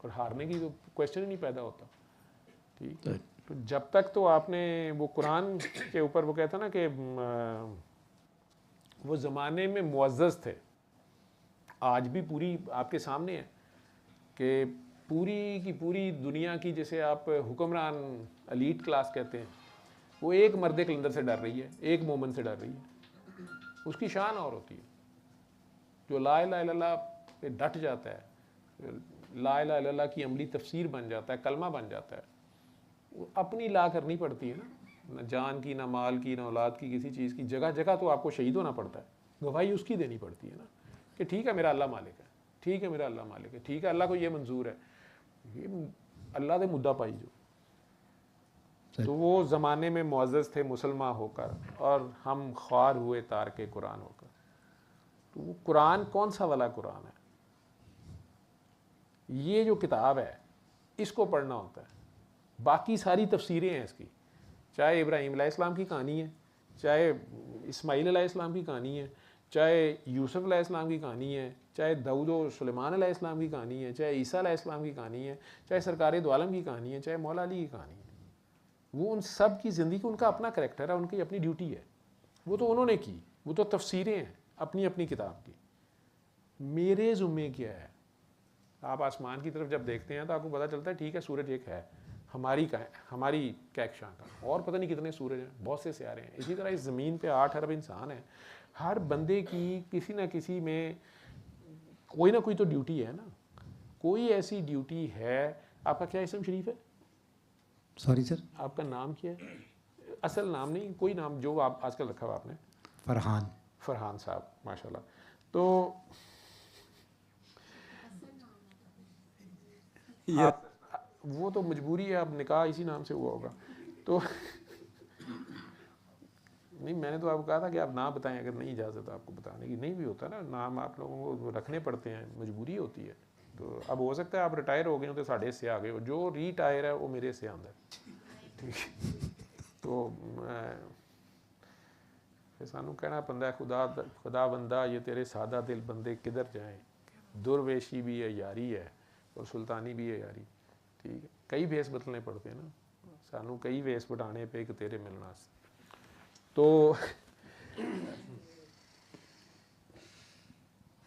اور ہارنے کی تو کویشچن ہی نہیں پیدا ہوتا. ٹھیک ہے, تو جب تک تو آپ نے وہ قرآن کے اوپر وہ کہتا نا کہ وہ زمانے میں معزز تھے, آج بھی پوری آپ کے سامنے ہے کہ پوری کی پوری دنیا کی جیسے آپ حکمران ایلیٹ کلاس کہتے ہیں, وہ ایک مرد کلندر سے ڈر رہی ہے, ایک مومن سے ڈر رہی ہے. اس کی شان اور ہوتی ہے جو لا الہ الا اللہ پہ ڈٹ جاتا ہے, لا الہ الا اللہ کی عملی تفسیر بن جاتا ہے, کلمہ بن جاتا ہے. وہ اپنی لا کرنی پڑتی ہے نا, نہ جان کی, نہ مال کی, نہ اولاد کی, کسی چیز کی. جگہ جگہ تو آپ کو شہید ہونا پڑتا ہے, گواہی اس کی دینی پڑتی ہے نا کہ ٹھیک ہے میرا اللہ مالک ہے, ٹھیک ہے میرا اللہ مالک ہے, ٹھیک ہے اللہ کو یہ منظور ہے. یہ اللہ دے مدعا پائی جو, تو وہ زمانے میں معزز تھے مسلمان ہو کر, اور ہم خوار ہوئے تارک قرآن ہو کر. تو وہ قرآن کون سا والا قرآن ہے؟ یہ جو کتاب ہے اس کو پڑھنا ہوتا ہے. باقی ساری تفسیریں ہیں اس کی, چاہے ابراہیم علیہ السلام کی کہانی ہے, چاہے اسماعیل علیہ السلام کی کہانی ہے, چاہے یوسف علیہ السلام کی کہانی ہے, چاہے داؤد و سلیمان علیہ السلام کی کہانی ہے, چاہے عیسیٰ علیہ السلام کی کہانی ہے, چاہے سرکار دو عالم کی کہانی ہے, چاہے مولا علی کی کہانی ہے. وہ ان سب کی زندگی, ان کا اپنا کریکٹر ہے, ان کی اپنی ڈیوٹی ہے. وہ تو انہوں نے کی, وہ تو تفسیریں ہیں اپنی اپنی کتاب کی. میرے ذمے کیا ہے؟ آپ آسمان کی طرف جب دیکھتے ہیں تو آپ کو پتہ چلتا ہے ٹھیک ہے سورج ایک ہے, ہماری کہکشاں کا, اور پتہ نہیں کتنے سورج ہیں, بہت سے سیارے ہیں. اسی طرح اس زمین پہ 8 ارب انسان ہیں. ہر بندے کی کسی نہ کسی میں کوئی نہ کوئی تو ڈیوٹی ہے نا, کوئی ایسی ڈیوٹی ہے. آپ کا کیا اسم شریف ہے؟ سوری سر, آپ کا نام کیا ہے؟ اصل نام نہیں, کوئی نام جو آپ آج کل رکھا ہوا آپ نے. فرحان. فرحان صاحب, ماشاء اللہ. تو وہ تو مجبوری ہے, اب نکاح اسی نام سے ہوا ہوگا. تو نہیں, میں نے تو آپ کو کہا تھا کہ آپ نام بتائیں, اگر نہیں اجازت آپ کو بتانے کی. نہیں بھی ہوتا نا, نام آپ لوگوں کو رکھنے پڑتے ہیں, مجبوری ہوتی ہے. تو اب ہو سکتا ہے آپ ریٹائر ہو گئے ہو تو ساڑھے اس سے آ گئے ہو, جو ریٹائر ہے وہ میرے سے آندہ ہے. ٹھیک ہے, تو سانو کہنا پندہ ہے خدا بندہ یہ تیرے سادہ دل بندے کدھر جائیں, درویشی بھی ہے یاری ہے اور سلطانی بھی ہے یاری. ٹھیک ہے, کئی بھیس بدلنے پڑتے ہیں نا سانو, کئی ویس بٹھانے پہ ایک تیرے ملنا سے. تو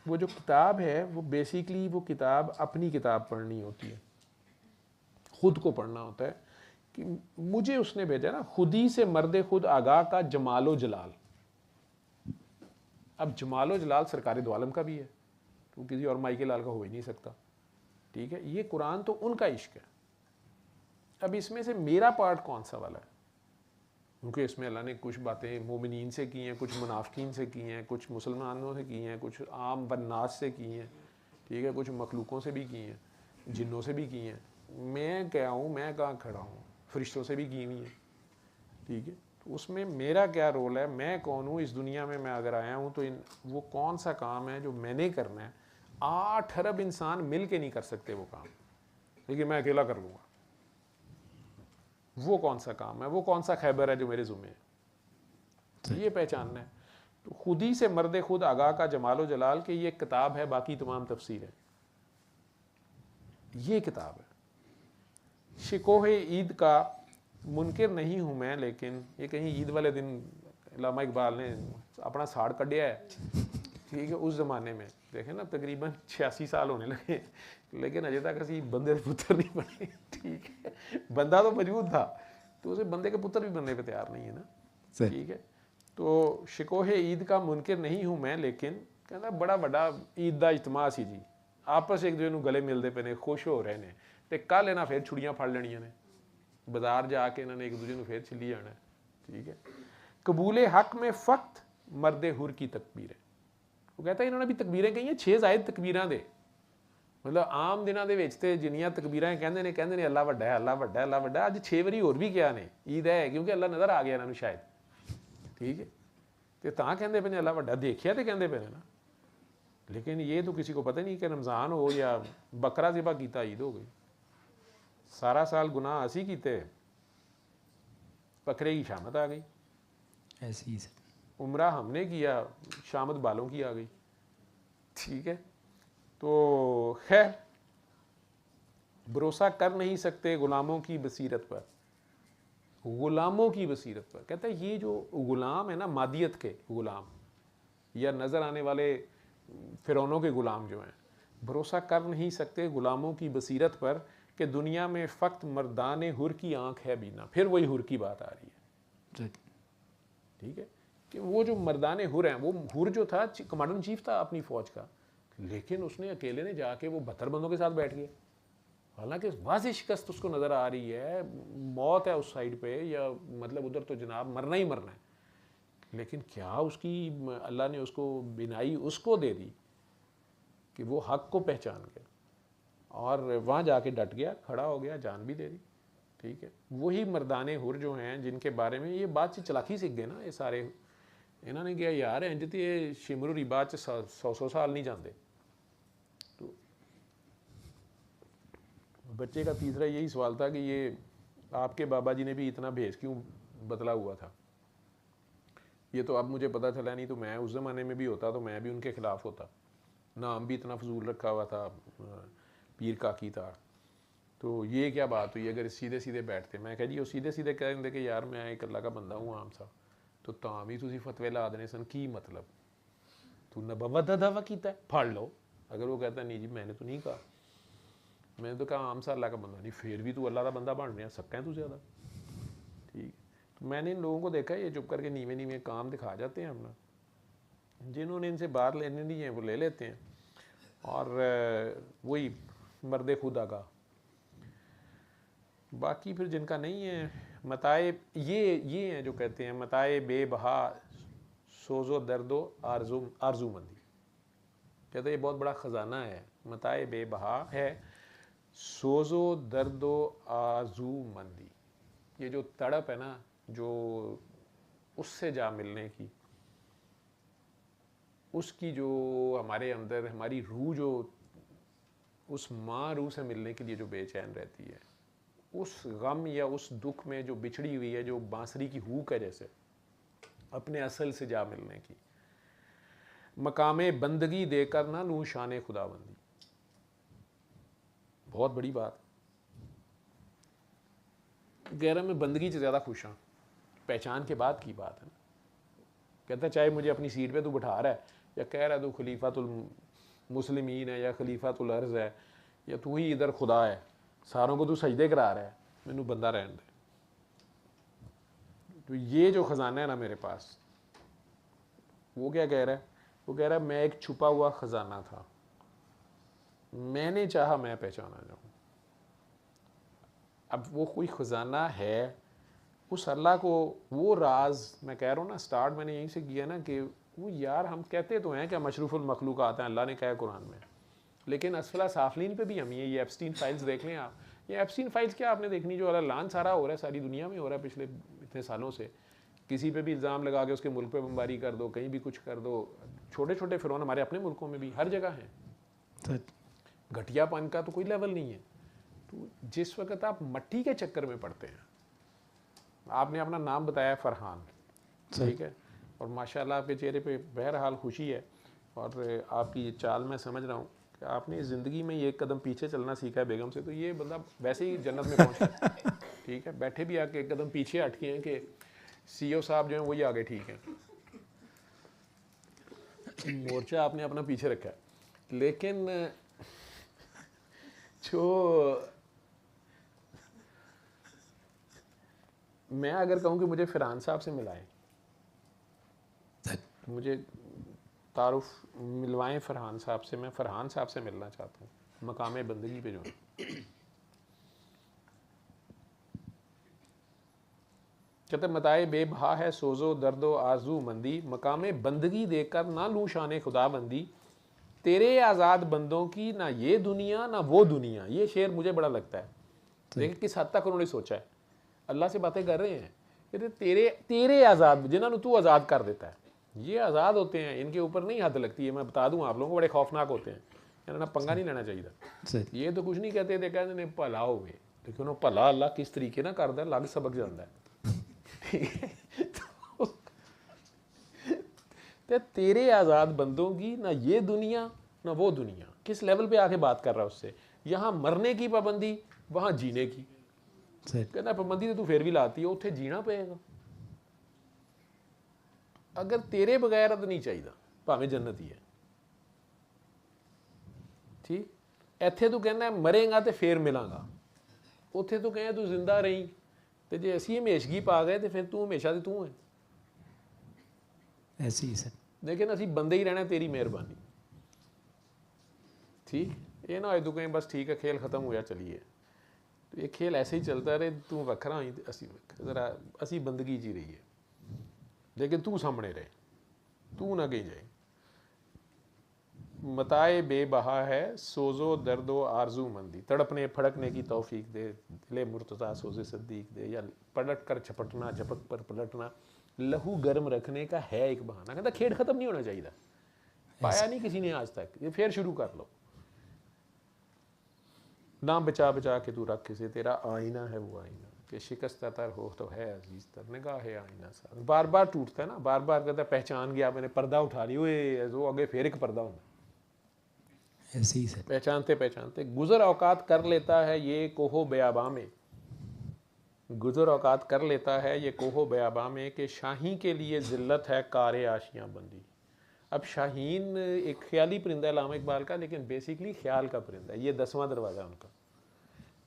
وہ جو کتاب ہے وہ بیسیکلی وہ کتاب اپنی کتاب پڑھنی ہوتی ہے, خود کو پڑھنا ہوتا ہے کہ مجھے اس نے بھیجا نا, خودی سے مرد خود آگاہ کا جمال و جلال. اب جمال و جلال سرکار دو عالم کا بھی ہے, تو کسی اور مائی کے لال کا ہو ہی نہیں سکتا. ٹھیک ہے, یہ قرآن تو ان کا عشق ہے. اب اس میں سے میرا پارٹ کون سا والا ہے؟ کیونکہ اس میں اللہ نے کچھ باتیں مومنین سے کی ہیں, کچھ منافقین سے کی ہیں, کچھ مسلمانوں سے کی ہیں, کچھ عام والناس سے کی ہیں. ٹھیک ہے, کچھ مخلوقوں سے بھی کی ہیں, جنوں سے بھی کی ہیں. میں کیا ہوں, میں کہاں کھڑا ہوں, فرشتوں سے بھی کی ہوئی ہیں. ٹھیک ہے, تو اس میں میرا کیا رول ہے, میں کون ہوں اس دنیا میں اگر آیا ہوں تو وہ کون سا کام ہے جو میں نے کرنا ہے. 8 ارب انسان مل کے نہیں کر سکتے وہ کام, لیکن میں اکیلا کر لوں گا. وہ کون سا کام ہے, وہ کون سا خیبر ہے جو میرے ذمہ ہے, یہ پہچاننا ہے. تو خودی سے مرد خود آگاہ کا جمال و جلال کہ یہ کتاب ہے, باقی تمام تفسیر ہے. یہ کتاب ہے. شکوہ عید کا منکر نہیں ہوں میں, لیکن یہ کہیں عید والے دن علامہ اقبال نے اپنا ساڑ کڈیا ہے. ٹھیک ہے, اس زمانے میں دیکھیں نا تقریباً 86 سال ہونے لگے, لیکن اجے تک اسی بندے پتر نہیں بنے. ٹھیک ہے, بندہ تو موجود تھا, تو اسے بندے کے پتر بھی بننے پہ تیار نہیں ہے نا. ٹھیک ہے, تو شکوہ عید کا منکر نہیں ہوں میں, لیکن کہنا بڑا بڑا عید دا اجتماع سی جی, آپس ایک دوسرے نوں گلے ملتے پے نے, خوش ہو رہے ہیں. تے کل انہاں پھر چھڑیاں پھڑ لینیاں نے, بازار جا کے انہوں نے ایک دوسرے نوں پھر چلی جانا ہے. ٹھیک ہے, قبول حق میں فقط مرد حر کی تکبیر ہے. وہ کہتا ہے انہوں نے بھی تکبیریں کہی ہیں 6 زائد تکبیراں دے, مطلب عام دنوں دے وچ تے جنیاں تکبیراں کہندے نے اللہ وڈا ہے, اللہ وڈا ہے, اللہ وڈا ہے. اج 6 واری اور بھی کیا نے, عید ہے کیونکہ اللہ نظر آ گیا انہاں نوں شاید. ٹھیک ہے, تے تاں کہندے پے نے اللہ وڈا, دیکھیا تے کہندے پے نے نا. لیکن یہ تو کسی کو پتہ نہیں کہ رمضان ہو یا بکرا ذبح کیتا عید ہو گئی. سارا سال گناہ اسی کیتے, بکرے کی شامت آ گئی. ایسے ہی عمرہ ہم نے کیا, شامت بالوں کی آ گئی. ٹھیک ہے, تو خیر بھروسہ کر نہیں سکتے غلاموں کی بصیرت پر، غلاموں کی بصیرت پر. کہتا ہے یہ جو غلام ہے نا، مادیت کے غلام یا نظر آنے والے فرعونوں کے غلام جو ہیں، بھروسہ کر نہیں سکتے غلاموں کی بصیرت پر کہ دنیا میں فقط مردان حر کی آنکھ ہے بینا. پھر وہی حر کی بات آ رہی ہے. ٹھیک ہے کہ وہ جو مردان حر ہیں، وہ حر جو تھا کمانڈر ان چیف تھا اپنی فوج کا، لیکن اس نے اکیلے نے جا کے وہ 72 بندوں کے ساتھ بیٹھ گیا، حالانکہ واضح شکست اس کو نظر آ رہی ہے، موت ہے اس سائڈ پہ، یا مطلب ادھر تو جناب مرنا ہی مرنا ہے. لیکن کیا اس کی اللہ نے اس کو بینائی اس کو دے دی کہ وہ حق کو پہچان گیا اور وہاں جا کے ڈٹ گیا، کھڑا ہو گیا، جان بھی دے دی. ٹھیک ہے، وہی مردان حر جو ہیں جن کے بارے میں یہ بات چلاکی سیکھ گئے نا یہ سارے، انہوں نے کیا یار انجتی یہ شمروری بات 100 سال نہیں جاندے. تو بچے کا تیسرا یہی سوال تھا کہ یہ آپ کے بابا جی نے بھی اتنا بھیس کیوں بدلا ہوا تھا. یہ تو اب مجھے پتہ چلا، نہیں تو میں اس زمانے میں بھی ہوتا تو میں بھی ان کے خلاف ہوتا. نام بھی اتنا فضول رکھا ہوا تھا، پیر کاکی تھا. تو یہ کیا بات ہوئی اگر سیدھے سیدھے بیٹھتے؟ میں کہا جی وہ سیدھے سیدھے کہہ دیں کہ یار میں ایک اللہ کا بندہ ہوں عام سا، تو تاں بھی تسی فتوے لا دینے سن، کی مطلب تو نبوت دا دعویٰ کیتا ہے پھاڑ لو. اگر وہ کہتا ہے نہیں جی میں نے تو نہیں کہا، میں نے تو کہا عام سا اللہ کا بندہ، نہیں پھر بھی تو اللہ کا بندہ بن رہا سکتا ہے تو زیادہ. ٹھیک. تو میں نے ان لوگوں کو دیکھا یہ چپ کر کے نیوے نیوے کام دکھا جاتے ہیں اپنا، جنہوں نے ان سے بات لینے نہیں ہے وہ لے لیتے ہیں، اور وہی مرد خدا کا. باقی پھر جن کا نہیں ہے متائے یہ ہیں جو کہتے ہیں متائے بے بہا سوز و درد و آرزو مندی. کہتے ہیں یہ بہت بڑا خزانہ ہے، متائے بے بہا ہے سوز و درد و آرزو مندی. یہ جو تڑپ ہے نا، جو اس سے جا ملنے کی، اس کی جو ہمارے اندر ہماری روح جو اس ماں روح سے ملنے کے لیے جو بے چین رہتی ہے، اس غم یا اس دکھ میں جو بچھڑی ہوئی ہے، جو بانسری کی ہوک ہے جیسے اپنے اصل سے جا ملنے کی. مقام بندگی دے کر نہ لوں شان خدا بندی. بہت بڑی بات. کہہ رہا میں بندگی سے زیادہ خوش ہوں، پہچان کے بعد کی بات ہے نا. کہتا ہے چاہے مجھے اپنی سیٹ پہ تو بٹھا رہا ہے، یا کہہ رہا ہے تو خلیفۃ المسلمین ہے، یا خلیفۃ الارض ہے، یا تو ہی ادھر خدا ہے، ساروں کو تو سجدے کرا رہا ہے، مینوں بندہ رہن دے. تو یہ جو خزانہ ہے نا میرے پاس، وہ کیا کہہ رہا ہے؟ وہ کہہ رہا ہے میں ایک چھپا ہوا خزانہ تھا، میں نے چاہا میں پہچانا جاؤں. اب وہ کوئی خزانہ ہے، اس اللہ کو وہ راز میں کہہ رہا ہوں نا، سٹارٹ میں نے یہیں سے کیا نا کہ وہ یار ہم کہتے تو ہیں کہ ہم اشرف المخلوقات ہیں، اللہ نے کہا ہے قرآن میں، لیکن اسفل سافلین پہ بھی ہم یہ ایپسٹین فائلز دیکھ لیں آپ. یہ ایپسٹین فائلز کیا آپ نے دیکھنی، جو اعلان سارا ہو رہا ہے ساری دنیا میں ہو رہا ہے پچھلے اتنے سالوں سے، کسی پہ بھی الزام لگا کے اس کے ملک پہ بمباری کر دو، کہیں بھی کچھ کر دو. چھوٹے چھوٹے فرعون ہمارے اپنے ملکوں میں بھی ہر جگہ ہیں. گھٹیا پن کا تو کوئی لیول نہیں ہے. تو جس وقت آپ مٹی کے چکر میں پڑتے ہیں، آپ نے اپنا نام بتایا فرحان، ٹھیک ہے، اور ماشاءاللہ آپ کے چہرے پہ بہرحال خوشی ہے، اور آپ کی یہ چال میں سمجھ رہا ہوں کہ آپ نے زندگی میں یہ ایک قدم پیچھے چلنا سیکھا ہے بیگم سے، تو یہ بندہ ویسے ہی جنت میں پہنچ گیا. ٹھیک ہے، بیٹھے بھی آ کے ایک قدم پیچھے ہٹ کے ہیں کہ سی او صاحب جو ہیں وہی آگے ٹھیک ہیں. مورچہ آپ نے اپنا پیچھے رکھا ہے. لیکن جو میں اگر کہوں کہ مجھے فرحان صاحب سے ملائیں، مجھے تعارف ملوائیں فرحان صاحب سے، میں فرحان صاحب سے ملنا چاہتا ہوں مقام بندگی پہ جو ہے. کہتے متائے بے بہا ہے سوز و درد و آرزو مندی، مقام بندگی دے کر نہ لوں شان خدا بندی. تیرے آزاد بندوں کی نہ یہ دنیا نہ وہ دنیا. یہ شعر مجھے بڑا لگتا ہے، لیکن کس حد تک انہوں نے سوچا ہے. اللہ سے باتیں کر رہے ہیں، کہتے تیرے آزاد جنہوں تو آزاد کر دیتا ہے، یہ آزاد ہوتے ہیں، ان کے اوپر نہیں حد لگتی ہے. میں بتا دوں آپ لوگوں کو، بڑے خوفناک ہوتے ہیں، انہوں نے پنگا نہیں لینا چاہیے. یہ تو کچھ نہیں کہتے تھے، کہتے ہیں بھلا ہوئے، لیکن انہوں بھلا اللہ کس طریقے نہ کرتا ہے، لگ سبق جاتا ہے. تو تیرے آزاد بندوں کی نہ یہ دنیا نہ وہ دنیا. کس لیول پہ آ کے بات کر رہا ہے اس سے یہاں مرنے کی پابندی, وہاں جینے کی. کہنا پابندی تو پھر بھی لاتی ہے, اتنے جینا پائے گا. اگر تیرے بغیر تو نہیں چاہیے بھاویں جنت ہی ہے. ٹھیک, ایتھے تو کہنا ہے مرے گا تو پھر ملاں گا, اتنے تو کہیں تو زندہ رہی تو جی اسی ہمیشگی پا گئے تو پھر تو ہمیشہ تو ہے. ایسے ہی سر. لیکن اسی بندے ہی رہنا, تیری مہربانی. ٹھیک, یہ نہ ہوئے تو کہیں بس ٹھیک ہے کھیل ختم ہوا چلیے. تو یہ کھیل ایسے ہی چلتا رہے, تو وکھرا ہوئی اسی ذرا اسی بندگی جی رہی ہے, لیکن تو سامنے رہے, تو نہ کہیں جائے. متائے بے بہا ہے سوز و درد و آرزو مندی, تڑپنے پھڑکنے کی توفیق دے, دل مرتضیٰ سوز صدیق دے, یا پلٹ کر جھپٹنا جھپک پر پلٹنا, لہو گرم رکھنے کا ہے ایک بہانہ. کہتا کھیل ختم نہیں ہونا چاہیے, پایا نہیں کسی نے آج تک, یہ پھر شروع کر لو. نہ بچا بچا کے تو رکھ کسے, تیرا آئینہ ہے وہ آئینہ, کہ شکست تر ہو تو ہے عزیز تر, نگاہ ہے آئینہ سا. بار بار ٹوٹتا ہے نا, بار بار کہتا ہے پہچان گیا میں نے, پردہ اٹھا لی, وہ آگے پھر ایک پردہ ہوتا. ایسے ہی سر. پہچانتے پہچانتے گزر اوقات کر لیتا ہے یہ کوہ بیاباں میں, گزر اوقات کر لیتا ہے یہ کوہ بیاباں میں, کہ شاہین کے لیے ذلت ہے کار آشیاں بندی. اب شاہین ایک خیالی پرندہ ہے علامہ اقبال کا, لیکن بیسیکلی خیال کا پرندہ ہے. یہ 10واں دروازہ ان کا.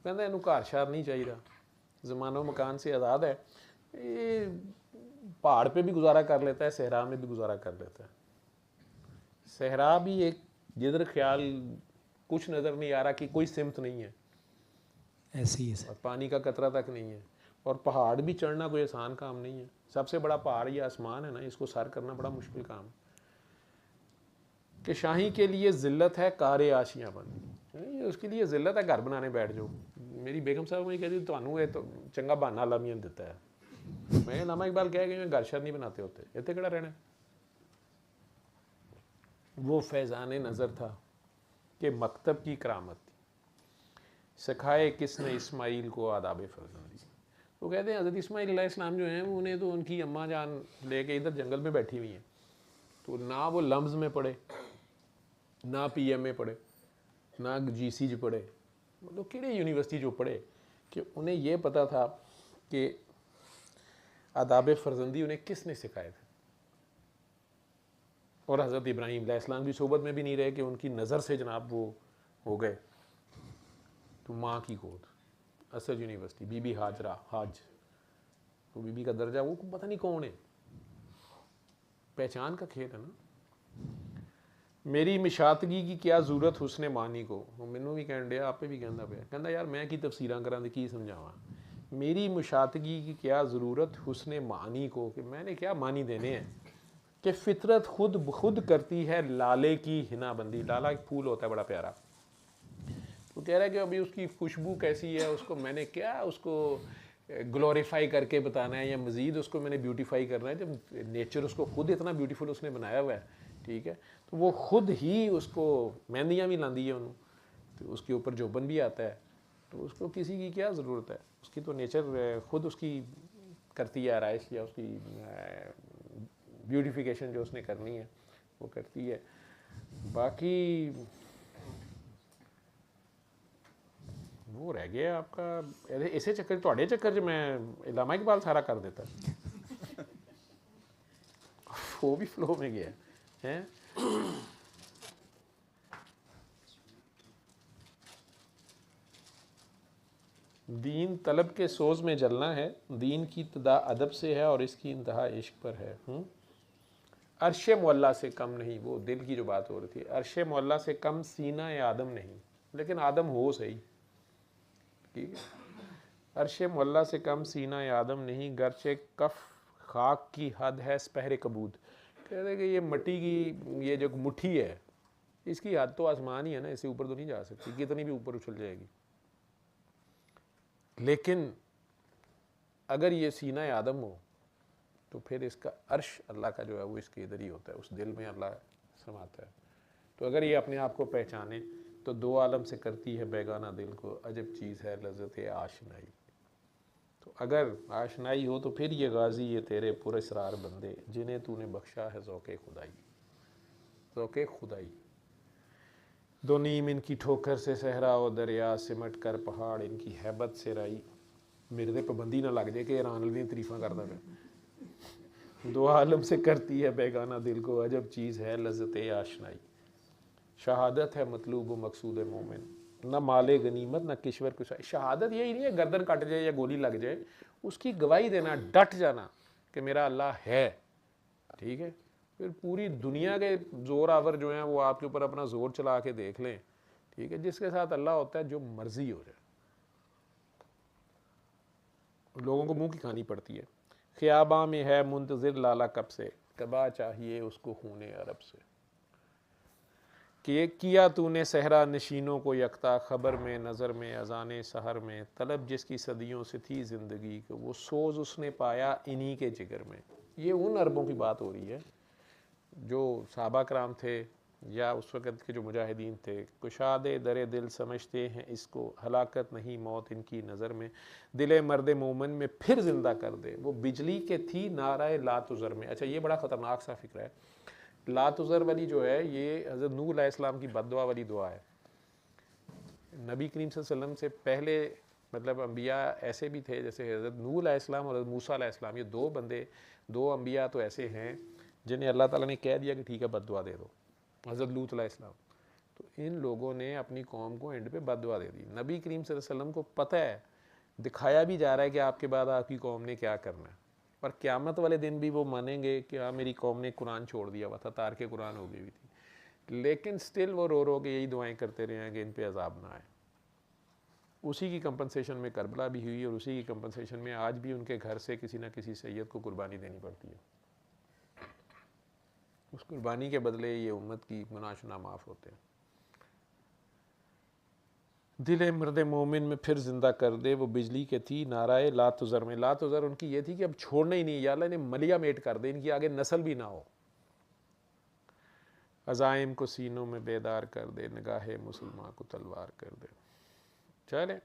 کہتا ہے انہوں گھر شہر نہیں چاہیے, زمان و مکان سے آزاد ہے, یہ پہاڑ پہ بھی گزارا کر لیتا ہے, صحرا میں بھی گزارا کر لیتا ہے. صحرا بھی ایک جدھر خیال کچھ نظر نہیں آ رہا, کہ کوئی سمت نہیں ہے, ایسے ہی سر. اور پانی کا قطرہ تک نہیں ہے. اور پہاڑ بھی چڑھنا کوئی آسان کام نہیں ہے. سب سے بڑا پہاڑ یہ آسمان ہے نا, اس کو سر کرنا بڑا مشکل کام ہے. کہ شاہی کے لیے ذلت ہے کار آشیاں بندی, اس کے لیے ذلت ہے گھر بنانے بیٹھ جاؤ. میری بیگم صاحب مجھے کہتی تمہیں یہ تو چنگا بہانہ اللہ میاں نے دیتا ہے. میں علامہ اقبال کہہ گئی گھر شہر نہیں بناتے ہوتے, اتنے کہڑا رہنا. وہ فیضان نظر تھا کہ مکتب کی کرامت تھی, سکھائے کس نے اسماعیل کو آداب فرزندی. وہ کہتے ہیں حضرت اسماعیل علیہ السلام جو ہیں, انہیں تو ان کی اماں جان لے کے ادھر جنگل میں بیٹھی ہوئی ہیں, تو نہ وہ لمز میں پڑھے, نہ پی ایم میں پڑھے, نہ جی سی جو پڑھے, مطلب کہڑے یونیورسٹی جو پڑھے, کہ انہیں یہ پتہ تھا کہ آداب فرزندی انہیں کس نے سکھائے تھے. اور حضرت ابراہیم علیہ السلام بھی صحبت میں بھی نہیں رہے, کہ ان کی نظر سے جناب وہ ہو گئے. تو ماں کی گود, اسد یونیورسٹی, بی بی ہاجرہ, حاج, تو بی بی کا درجہ وہ پتہ نہیں کون ہے. پہچان کا کھیل ہے نا. میری مشاتگی کی کیا ضرورت حسن معنی کو, مینوں بھی کہن ڈیا, آپ پہ بھی کہندا پیا, کہندا یار میں کی تفسیراں کراں تے کی سمجھاواں. میری مشاتگی کی کیا ضرورت حسن معنی کو, کہ میں نے کیا معنی دینے ہیں, کہ فطرت خود بخود کرتی ہے لالے کی ہنا بندی. لالا ایک پھول ہوتا ہے بڑا پیارا, وہ کہہ رہا ہے کہ ابھی اس کی خوشبو کیسی ہے, اس کو میں نے کیا اس کو گلوریفائی کر کے بتانا ہے, یا مزید اس کو میں نے بیوٹیفائی کرنا ہے, جب نیچر اس کو خود اتنا بیوٹیفل اس نے بنایا ہوا ہے. ٹھیک ہے, تو وہ خود ہی اس کو مہندیاں بھی لاندی ہے انہوں, تو اس کے اوپر جوبن بھی آتا ہے, تو اس کو کسی کی کیا ضرورت ہے, اس کی تو نیچر خود اس کی کرتی ہے آرائش, یا اس کی بیوٹیفیکیشن جو اس نے کرنی ہے وہ کرتی ہے. باقی وہ رہ گیا آپ کا اسے چکر, تھوڑے چکر جو میں علامہ اقبال سارا کر دیتا, وہ بھی فلو میں گیا ہے. دین طلب کے سوز میں جلنا ہے, دین کی ابتدا ادب سے ہے اور اس کی انتہا عشق پر ہے. عرش معلیٰ سے کم نہیں, وہ دل کی جو بات ہو رہی تھی, عرش معلیٰ سے کم سینہ آدم نہیں, لیکن آدم ہو صحیح. ٹھیک ہے, عرش معلیٰ سے کم سینہ آدم نہیں, گرچہ کف خاک کی حد ہے سپہر کبود. کہتے ہیں کہ یہ مٹی کی یہ جو مٹھی ہے, اس کی حد تو آسمان ہی ہے نا, اس سے اوپر تو نہیں جا سکتی, کتنی بھی اوپر اچھل جائے گی. لیکن اگر یہ سینہ آدم ہو تو پھر اس کا عرش اللہ کا جو ہے وہ اس کے ادھر ہی ہوتا ہے, اس دل میں اللہ سماتا ہے. تو اگر یہ اپنے آپ کو پہچانے تو دو عالم سے کرتی ہے بیگانہ دل کو, عجب چیز ہے لذت آشنائی. تو اگر آشنائی ہو تو پھر یہ غازی یہ تیرے پر اسرار بندے, جنہیں تو نے بخشا ہے ذوق خدائی. ذوق خدائی دو نیم ان کی ٹھوکر سے صحرا و دریا سمٹ کر پہاڑ ان کی ہیبت سے رائی. میرے تے پابندی نہ لگ جائے کہ ایران والی تعریفاں کرتا پہ. دو عالم سے کرتی ہے بیگانہ دل کو عجب چیز ہے لذت آشنائی. شہادت ہے مطلوب و مقصود مومن, نہ مال غنیمت نہ کشور کشائی. شہادت یہی نہیں ہے گردن کٹ جائے یا گولی لگ جائے, اس کی گواہی دینا, ڈٹ جانا کہ میرا اللہ ہے. ٹھیک ہے, پھر پوری دنیا کے زور آور جو ہیں وہ آپ کے اوپر اپنا زور چلا کے دیکھ لیں. ٹھیک ہے, جس کے ساتھ اللہ ہوتا ہے جو مرضی ہو جائے. لوگوں کو منہ کی کھانی پڑتی ہے. خیاباں میں ہے منتظر لالا کب سے, کبا چاہیے اس کو خون عرب سے. کہ کیا تو نے صحرا نشینوں کو یکتا, خبر میں نظر میں اذان سحر میں, طلب جس کی صدیوں سے تھی زندگی کو, وہ سوز اس نے پایا انہی کے جگر میں. یہ ان عربوں کی بات ہو رہی ہے جو صحابہ کرام تھے یا اس وقت کے جو مجاہدین تھے. کشادے در دل سمجھتے ہیں اس کو, ہلاکت نہیں موت ان کی نظر میں, دل مرد مومن میں پھر زندہ کر دے, وہ بجلی کے تھی نعرہ لا تذر میں. اچھا یہ بڑا خطرناک سا فکر ہے. لا تذر والی جو ہے یہ حضرت نوح علیہ السلام کی بد دعا والی دعا ہے. نبی کریم صلی اللہ علیہ وسلم سے پہلے مطلب انبیاء ایسے بھی تھے جیسے حضرت نوح علیہ السلام اور حضرت موسیٰ علیہ السلام. یہ دو بندے, دو انبیاء تو ایسے ہیں جنہیں اللہ تعالیٰ نے کہہ دیا کہ ٹھیک ہے بد دعا دے دو. حضرت لوط علیہ السلام, تو ان لوگوں نے اپنی قوم کو اینڈ پہ بد دعا دے دی. نبی کریم صلی اللہ علیہ وسلم کو پتہ ہے, دکھایا بھی جا رہا ہے کہ آپ کے بعد آپ کی قوم نے کیا کرنا ہے, اور قیامت والے دن بھی وہ مانیں گے کہ ہاں میری قوم نے قرآن چھوڑ دیا ہوا تھا, تارک قرآن ہو گئی ہوئی تھی, لیکن سٹل وہ رو رو کے یہی دعائیں کرتے رہے ہیں کہ ان پہ عذاب نہ آئے. اسی کی کمپنسیشن میں کربلا بھی ہوئی, اور اسی کی کمپنسیشن میں آج بھی ان کے گھر سے کسی نہ کسی سید کو قربانی دینی پڑتی ہے. اس قربانی کے بدلے یہ امت کی گناہ شنا معاف ہوتے ہیں. دل مرد مومن میں پھر زندہ کر دے, وہ بجلی کے تھی نعرہ لا تذر میں. لا تذر ان کی یہ تھی کہ اب چھوڑنا ہی نہیں, یا اللہ نے ملیا میٹ کر دے, ان کی آگے نسل بھی نہ ہو. عزائم کو سینوں میں بیدار کر دے, نگاہ مسلمان کو تلوار کر دے. چلیں,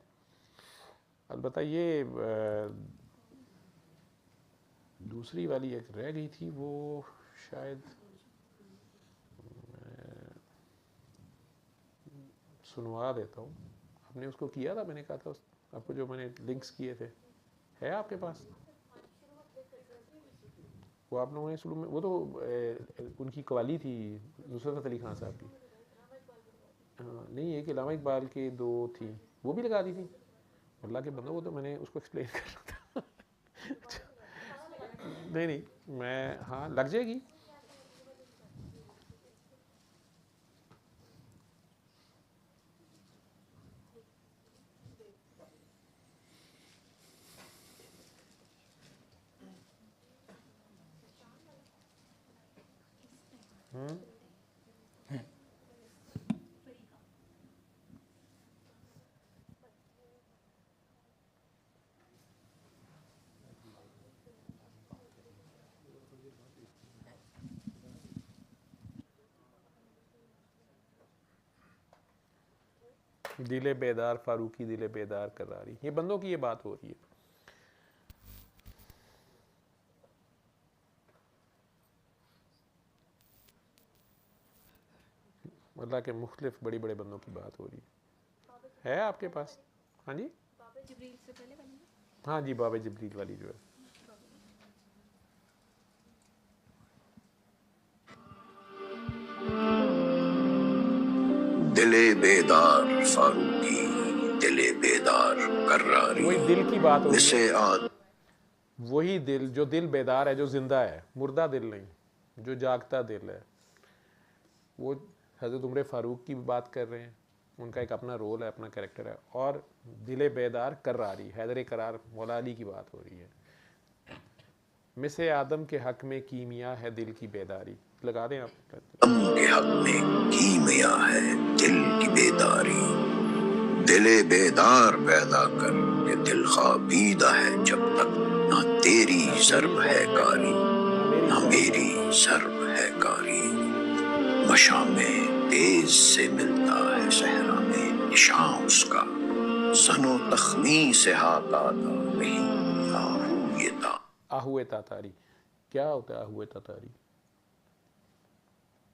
البتہ یہ دوسری والی ایک رہ گئی تھی, وہ شاید سنوا دیتا ہوں. آپ نے اس کو کیا تھا, میں نے کہا تھا آپ کو جو میں نے لنکس کیے تھے, ہے آپ کے پاس؟ وہ آپ لوگوں نے شروع میں, وہ تو ان کی قوالی تھی نصرت علی خان صاحب کی. نہیں, ایک علامہ اقبال کے دو تھی, وہ بھی لگا دی تھی. اللہ کے بندوں, وہ تو میں نے اس کو ایکسپلین کرنا تھا. نہیں میں, ہاں لگ جائے گی. دل بیدار فاروقی دل بیدار کراری, یہ بندوں کی یہ بات ہو رہی ہے. اللہ کے مختلف بڑی بڑے بندوں کی بات ہو رہی ہے آپ کے پاس؟ ہاں جی, ہاں جی, باب جبریل والی جو ہے. دل بیدار فاروقی دل بیدار کراری, وہی دل کی بات ہو رہی ہے. ہے. وہی دل جو دل بیدار ہے, جو زندہ ہے, مردہ دل نہیں, جو جاگتا دل ہے. وہ حضرت عمر فاروق کی بات کر رہے ہیں, ان کا ایک اپنا رول ہے, اپنا کریکٹر ہے. اور دل بیدار کراری, حیدر کرار مولا علی کی بات ہو رہی ہے. مس آدم کے حق میں کیمیا ہے دل کی بیداری. لگا دیں آپ. آدم کے حق میں کیمیا ہے دل کی بیداری, دل بیدار پیدا کر کہ دل خوابیدہ ہے جب تک, نہ تیری ضرب ہے کاری نہ میری ضرب ہے کاری. مشاں میں تیز سے ملتا ہے صحرا میں نشاں اس کا, زن و تخمی سے ہاتھ آتا نہیں آہو یہ تا. آہوئے تاتاری کیا ہوتا ہے؟ آہوئے تاتاری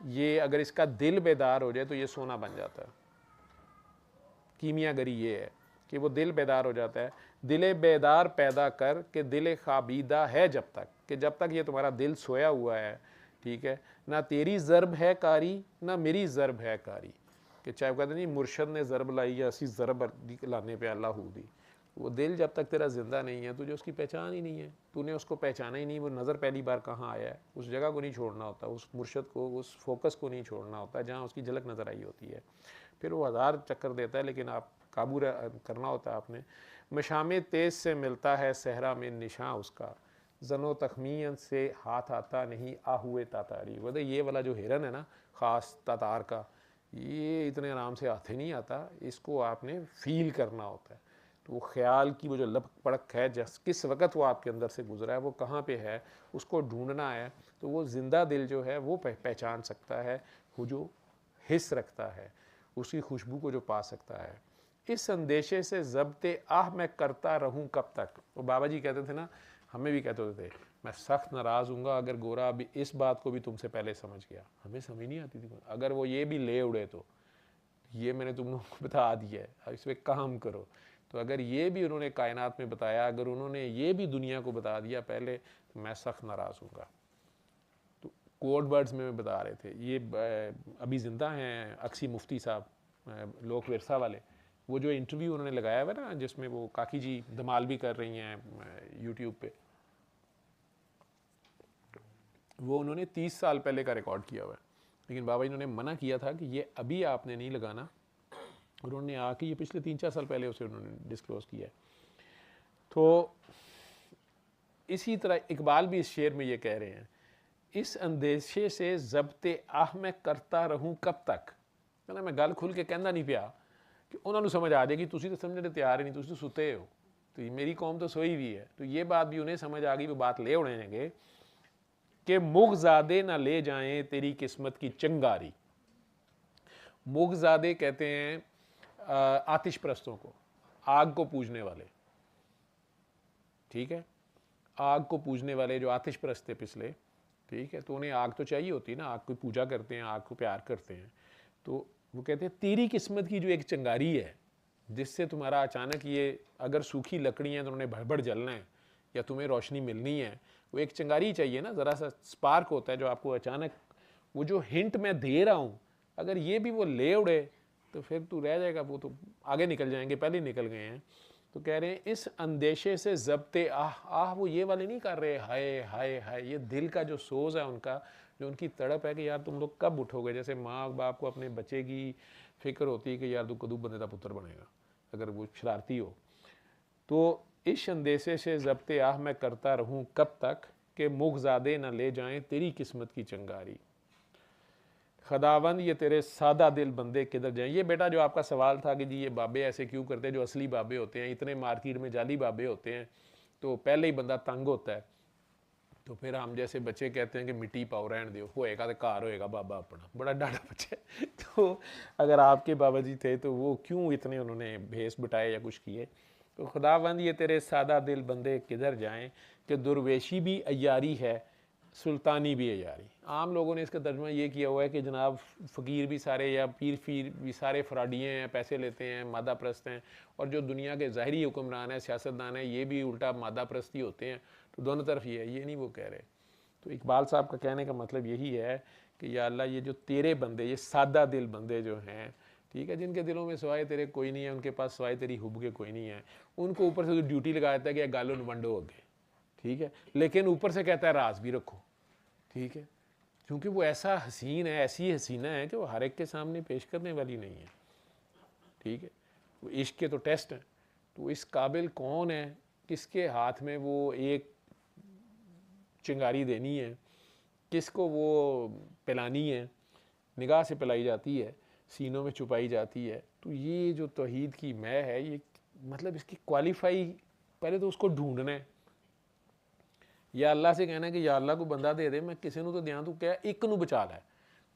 یہ اگر اس کا دل بیدار ہو جائے تو یہ سونا بن جاتا ہے. کیمیا گری یہ ہے کہ وہ دل بیدار ہو جاتا ہے. دل بیدار پیدا کر کہ دل خوابیدہ ہے جب تک، کہ جب تک یہ تمہارا دل سویا ہوا ہے، ٹھیک ہے، نہ تیری ضرب ہے کاری نہ میری ضرب ہے کاری. کہ چاہے وہ کہتے ہیں نہیں مرشد نے ضرب لائی ہے اسی ضرب لانے پہ اللہ ہو دی. وہ دل جب تک تیرا زندہ نہیں ہے تجھے اس کی پہچان ہی نہیں ہے، تو نے اس کو پہچانا ہی نہیں. وہ نظر پہلی بار کہاں آیا ہے، اس جگہ کو نہیں چھوڑنا ہوتا، اس مرشد کو، اس فوکس کو نہیں چھوڑنا ہوتا جہاں اس کی جھلک نظر آئی ہوتی ہے. پھر وہ ہزار چکر دیتا ہے لیکن آپ قابو کرنا ہوتا ہے آپ نے. مشام تیز سے ملتا ہے صحرا میں نشاں اس کا، زن و تخمین سے ہاتھ آتا نہیں آہوئے تاتاری. وہ یہ والا جو ہرن ہے نا خاص تاتار کا، یہ اتنے آرام سے ہاتھ ہی نہیں آتا، اس کو آپ نے فیل کرنا ہوتا ہے. تو وہ خیال کی وہ جو لپک پڑک ہے، کس وقت وہ آپ کے اندر سے گزرا ہے، وہ کہاں پہ ہے، اس کو ڈھونڈنا ہے. تو وہ زندہ دل جو ہے وہ پہچان سکتا ہے، وہ جو حس رکھتا ہے اس کی خوشبو کو جو پا سکتا ہے. اس اندیشے سے ضبط آہ میں کرتا رہوں کب تک. وہ بابا جی کہتے تھے نا، ہمیں بھی کہتے ہوتے تھے میں سخت ناراض ہوں گا اگر گورا ابھی اس بات کو بھی تم سے پہلے سمجھ گیا. ہمیں سمجھ نہیں آتی تھی، اگر وہ یہ بھی لے اڑے تو یہ میں نے تم لوگوں کو بتا دیا ہے، اس پہ کام کرو. تو اگر یہ بھی انہوں نے کائنات میں بتایا، اگر انہوں نے یہ بھی دنیا کو بتا دیا پہلے، تو میں سخت ناراض ہوں گا. تو کوڈ ورڈز میں بتا رہے تھے، یہ ابھی زندہ ہیں اکسی مفتی صاحب لوک ورثہ والے. وہ جو انٹرویو انہوں نے لگایا ہوا نا جس میں وہ کاکی جی دھمال بھی کر رہی ہیں یوٹیوب پہ، وہ انہوں نے 30 سال پہلے کا ریکارڈ کیا ہوا ہے. لیکن بابا جی نے منع کیا تھا کہ یہ ابھی آپ نے نہیں لگانا. انہوں نے آ کے یہ پچھلے 3-4 سال پہلے اسے انہوں نے ڈسکلوز کیا ہے. تو اسی طرح اقبال بھی اس شعر میں یہ کہہ رہے ہیں، اس اندیشے سے ضبط آہ میں کرتا رہوں کب تک. میں گل کھل کے کہنا نہیں پیا کہ انہوں نے سمجھ آ جائے گی، تسی تو سمجھنے تیار ہی نہیں، تسی تو ستے ہو. تو میری قوم تو سوئی بھی ہے. تو یہ بات بھی انہیں سمجھ آ گئی، وہ بات لے اڑیں گے کہ مغزادے نہ لے جائیں تیری قسمت کی چنگاری. مغزادے کہتے ہیں آتش پرستوں کو، آگ کو پوجنے والے، ٹھیک ہے، آگ کو پوجنے والے جو آتش پرست تھے پچھلے، ٹھیک ہے. تو انہیں آگ تو چاہیے ہوتی ہے نا، آگ کو پوجا کرتے ہیں، آگ کو پیار کرتے ہیں. تو وہ کہتے ہیں تیری قسمت کی جو ایک چنگاری ہے جس سے تمہارا اچانک یہ اگر سوکھی لکڑی ہیں تو انہوں نے بھڑبڑ جلنا ہے یا تمہیں روشنی ملنی ہے، وہ ایک چنگاری چاہیے نا، ذرا سا سپارک ہوتا ہے جو آپ کو اچانک، وہ جو ہنٹ میں دے رہا ہوں اگر یہ بھی وہ لے اڑے تو پھر تو رہ جائے گا. وہ تو آگے نکل جائیں گے، پہلے نکل گئے ہیں. تو کہہ رہے ہیں اس اندیشے سے ضبط آہ وہ یہ والے نہیں کر رہے ہائے ہائے ہائے، یہ دل کا جو سوز ہے ان کا، جو ان کی تڑپ ہے کہ یار تم لوگ کب اٹھو گے. جیسے ماں باپ کو اپنے بچے کی فکر ہوتی ہے کہ یار تو کدو بندے دا پتر بنے گا اگر وہ شرارتی ہو. تو اس اندیشے سے ضبط آہ میں کرتا رہوں کب تک کہ مغزادے نہ لے جائیں تیری قسمت کی چنگاری. خداوند یہ تیرے سادہ دل بندے کدھر جائیں. یہ بیٹا جو آپ کا سوال تھا کہ جی یہ بابے ایسے کیوں کرتے ہیں جو اصلی بابے ہوتے ہیں، اتنے مارکیٹ میں جعلی بابے ہوتے ہیں تو پہلے ہی بندہ تنگ ہوتا ہے. تو پھر ہم جیسے بچے کہتے ہیں کہ مٹی پاؤ رہن دیو، ہوئے گا تو کار ہوئے گا بابا اپنا، بڑا ڈاڈا بچہ ہے. تو اگر آپ کے بابا جی تھے تو وہ کیوں اتنے انہوں نے بھیس بٹائے یا کچھ کیے. تو خداوند یہ تیرے سادہ دل بندے کدھر جائیں کہ درویشی بھی عیاری ہے سلطانی بھی عیاری. عام لوگوں نے اس کا ترجمہ یہ کیا ہوا ہے کہ جناب فقیر بھی سارے یا پیر بھی سارے فراڈیے ہیں، پیسے لیتے ہیں، مادہ پرست ہیں، اور جو دنیا کے ظاہری حکمران ہیں، سیاستدان ہیں، یہ بھی الٹا مادہ پرستی ہوتے ہیں. تو دونوں طرف یہ ہے، یہ نہیں وہ کہہ رہے. تو اقبال صاحب کا کہنے کا مطلب یہی ہے کہ یا اللہ یہ جو تیرے بندے، یہ سادہ دل بندے جو ہیں، ٹھیک ہے، جن کے دلوں میں سوائے تیرے کوئی نہیں ہے، ان کے پاس سوائے تیری حب کے کوئی نہیں ہے، ان کو اوپر سے ڈیوٹی لگا دیتا ہے کہ گالو نونڈو ہو گئے، ٹھیک ہے، لیکن اوپر سے کہتا ہے راز بھی رکھو، ٹھیک ہے، کیونکہ وہ ایسا حسین ہے، ایسی حسینہ ہے کہ وہ ہر ایک کے سامنے پیش کرنے والی نہیں ہے، ٹھیک ہے. وہ عشق کے تو ٹیسٹ ہیں. تو اس قابل کون ہے، کس کے ہاتھ میں وہ ایک چنگاری دینی ہے، کس کو وہ پلانی ہے، نگاہ سے پلائی جاتی ہے، سینوں میں چھپائی جاتی ہے. تو یہ جو توحید کی مے ہے، یہ مطلب اس کی کوالیفائی پہلے تو اس کو ڈھونڈنا ہے. یا اللہ سے کہنا ہے کہ یا اللہ کو بندہ دے دے، میں کسی نو تو دیاں، تو کیا ایک نو بچا لے.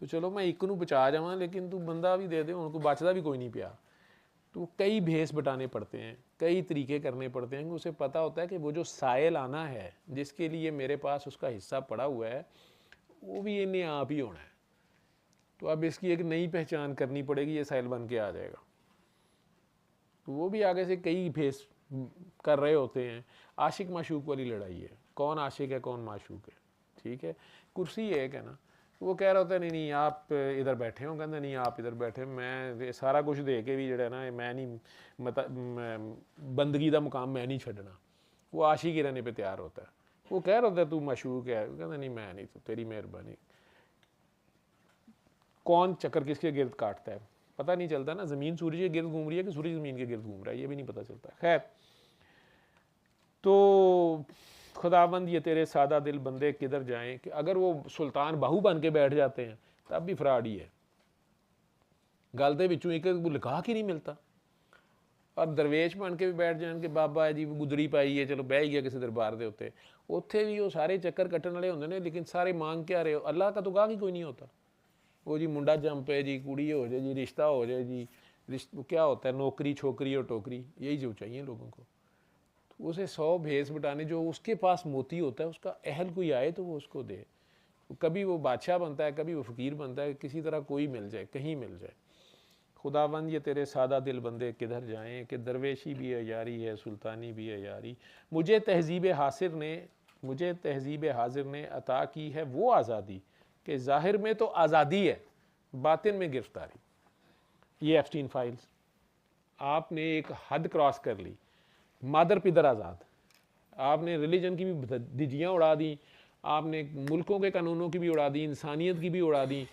تو چلو میں ایک نو بچا جاواں لیکن تو بندہ بھی دے دے، ان کو بچتا بھی کوئی نہیں پیا. تو کئی بھیس بٹانے پڑتے ہیں، کئی طریقے کرنے پڑتے ہیں کہ اسے پتہ ہوتا ہے کہ وہ جو سائل آنا ہے جس کے لیے میرے پاس اس کا حصہ پڑا ہوا ہے وہ بھی انہیں آپ ہی ہونا ہے. تو اب اس کی ایک نئی پہچان کرنی پڑے گی، یہ ساحل بن کے آ جائے گا. تو وہ بھی آگے سے کئی فیس کر رہے ہوتے ہیں. عاشق معشوق والی لڑائی ہے، کون عاشق ہے کون معشوق ہے. ٹھیک ہے، کرسی ایک ہے نا. وہ کہہ رہا ہوتا ہے نہیں نہیں آپ ادھر بیٹھے ہوں، کہتے نہیں آپ ادھر بیٹھے، میں سارا کچھ دے کے بھی جڑا ہے نا میں نہیں بندگی دا مقام میں نہیں چھڈنا. وہ عاشق ہی رہنے پہ تیار ہوتا ہے. وہ کہہ رہا ہوتا ہے تو معشوق ہے، کہتا نہیں میں نہیں، تو تیری مہربانی. کون چکر کس کے گرد کاٹتا ہے پتہ نہیں چلتا نا. زمین سورج کے گرد گھوم رہی ہے کہ سورج زمین کے گرد گھوم رہا ہے یہ بھی نہیں پتہ چلتا. خیر، تو خداوند یہ تیرے سادہ دل بندے کدھر جائیں، کہ اگر وہ سلطان باہو بن کے بیٹھ جاتے ہیں تب بھی فراڈ ہی ہے. گل دے وچوں ایک لکھا کے نہیں ملتا. اور درویش بن کے بھی بیٹھ جان کہ بابا جی گدری پائی ہے چلو بہ ہی گیا کسی دربار دے ہوتے، اوتھے بھی وہ سارے چکر کٹن والے ہوندے نے، لیکن سارے مانگ کے آ رہے ہو. اللہ کا تو گاہ ہی کوئی نہیں ہوتا. وہ جی منڈا جم پے جی کڑی ہو جائے جی رشتہ ہو جائے جی کیا ہوتا ہے نوکری چھوکری اور ٹوکری، یہی جو چاہیے لوگوں کو. تو اسے 100 بھیس بٹانے، جو اس کے پاس موتی ہوتا ہے اس کا اہل کوئی آئے تو وہ اس کو دے. کبھی وہ بادشاہ بنتا ہے کبھی وہ فقیر بنتا ہے، کسی طرح کوئی مل جائے کہیں مل جائے. خداوند یہ تیرے سادہ دل بندے کدھر جائیں، کہ درویشی بھی ہے یاری ہے سلطانی بھی ہے یاری. مجھے تہذیب حاضر نے عطا کی ہے وہ آزادی، کہ ظاہر میں تو آزادی ہے باطن میں گرفتاری. یہ ایپسٹین فائلز آپ نے ایک حد کراس کر لی. مادر پدر آزاد، آپ نے ریلیجن کی بھی دھجیاں اڑا دیں، آپ نے ملکوں کے قانونوں کی بھی اڑا دی، انسانیت کی بھی اڑا دی.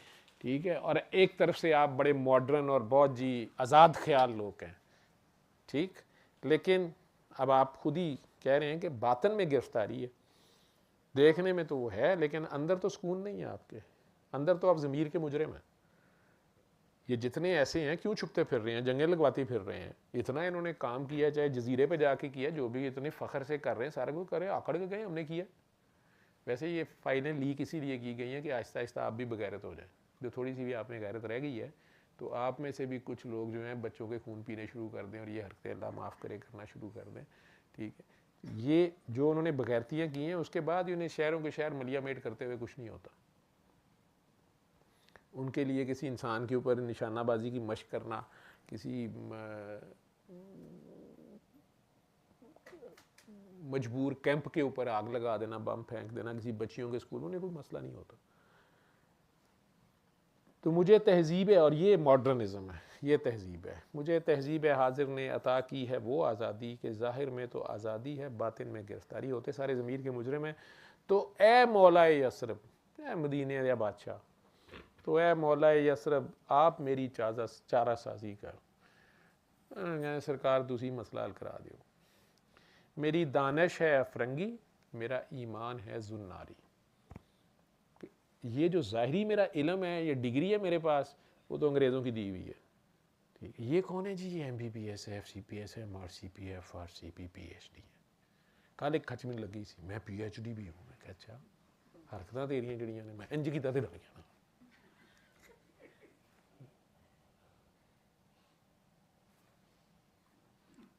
ٹھیک ہے، اور ایک طرف سے آپ بڑے ماڈرن اور بہت جی آزاد خیال لوگ ہیں. ٹھیک، لیکن اب آپ خود ہی کہہ رہے ہیں کہ باطن میں گرفتاری ہے. دیکھنے میں تو وہ ہے لیکن اندر تو سکون نہیں ہے آپ کے اندر، تو آپ ضمیر کے مجرم ہیں. یہ جتنے ایسے ہیں کیوں چھپتے پھر رہے ہیں، جنگیں لگواتی پھر رہے ہیں. اتنا انہوں نے کام کیا، چاہے جزیرے پہ جا کے کیا، جو بھی اتنے فخر سے کر رہے ہیں سارے کو کر رہے ہیں، آکڑ کے گئے ہم نے کیا. ویسے یہ فائلیں لیک اسی لیے کی گئی ہیں کہ آہستہ آہستہ آپ بھی بغیرت ہو جائیں. جو تھوڑی سی بھی آپ میں غیرت رہ گئی ہے تو آپ میں سے بھی کچھ لوگ جو ہیں بچوں کے خون پینے شروع کر دیں اور یہ حرکتیں اللہ معاف کرے کرنا شروع کر دیں. ٹھیک ہے، یہ جو انہوں نے بغیرتیاں کی ہیں اس کے بعد انہیں شہروں کے شہر ملیا میٹ کرتے ہوئے کچھ نہیں ہوتا. ان کے لیے کسی انسان کے اوپر نشانہ بازی کی مشق کرنا، کسی مجبور کیمپ کے اوپر آگ لگا دینا، بم پھینک دینا کسی بچیوں کے اسکول، انہیں کوئی مسئلہ نہیں ہوتا. تو مجھے تہذیب ہے، اور یہ ماڈرنزم ہے، یہ تہذیب ہے. مجھے تہذیب حاضر نے عطا کی ہے وہ آزادی، کہ ظاہر میں تو آزادی ہے باطن میں گرفتاری. ہوتے سارے ضمیر کے مجرم ہیں. تو اے مولا یثرب، اے مدینے یا بادشاہ، تو اے مولا یثرب آپ میری چارہ سازی کر. سرکار دوسری مسئلہ حل کرا دیو. میری دانش ہے افرنگی، میرا ایمان ہے زناری. یہ جو ظاہری میرا علم ہے، یہ ڈگری ہے میرے پاس، وہ تو انگریزوں کی دی ہوئی ہے. ٹھیک، یہ کون ہے جی؟ یہ MBBS ہے، FCPS ہے، MRCPF اور CP PhD ہے. کل ایک کھچ میں لگی سی میں PhD بھی ہوں. میں کہ اچھا حرکتیں تیریاں جڑیاں نے، میں انج کی تے ڈر گیا.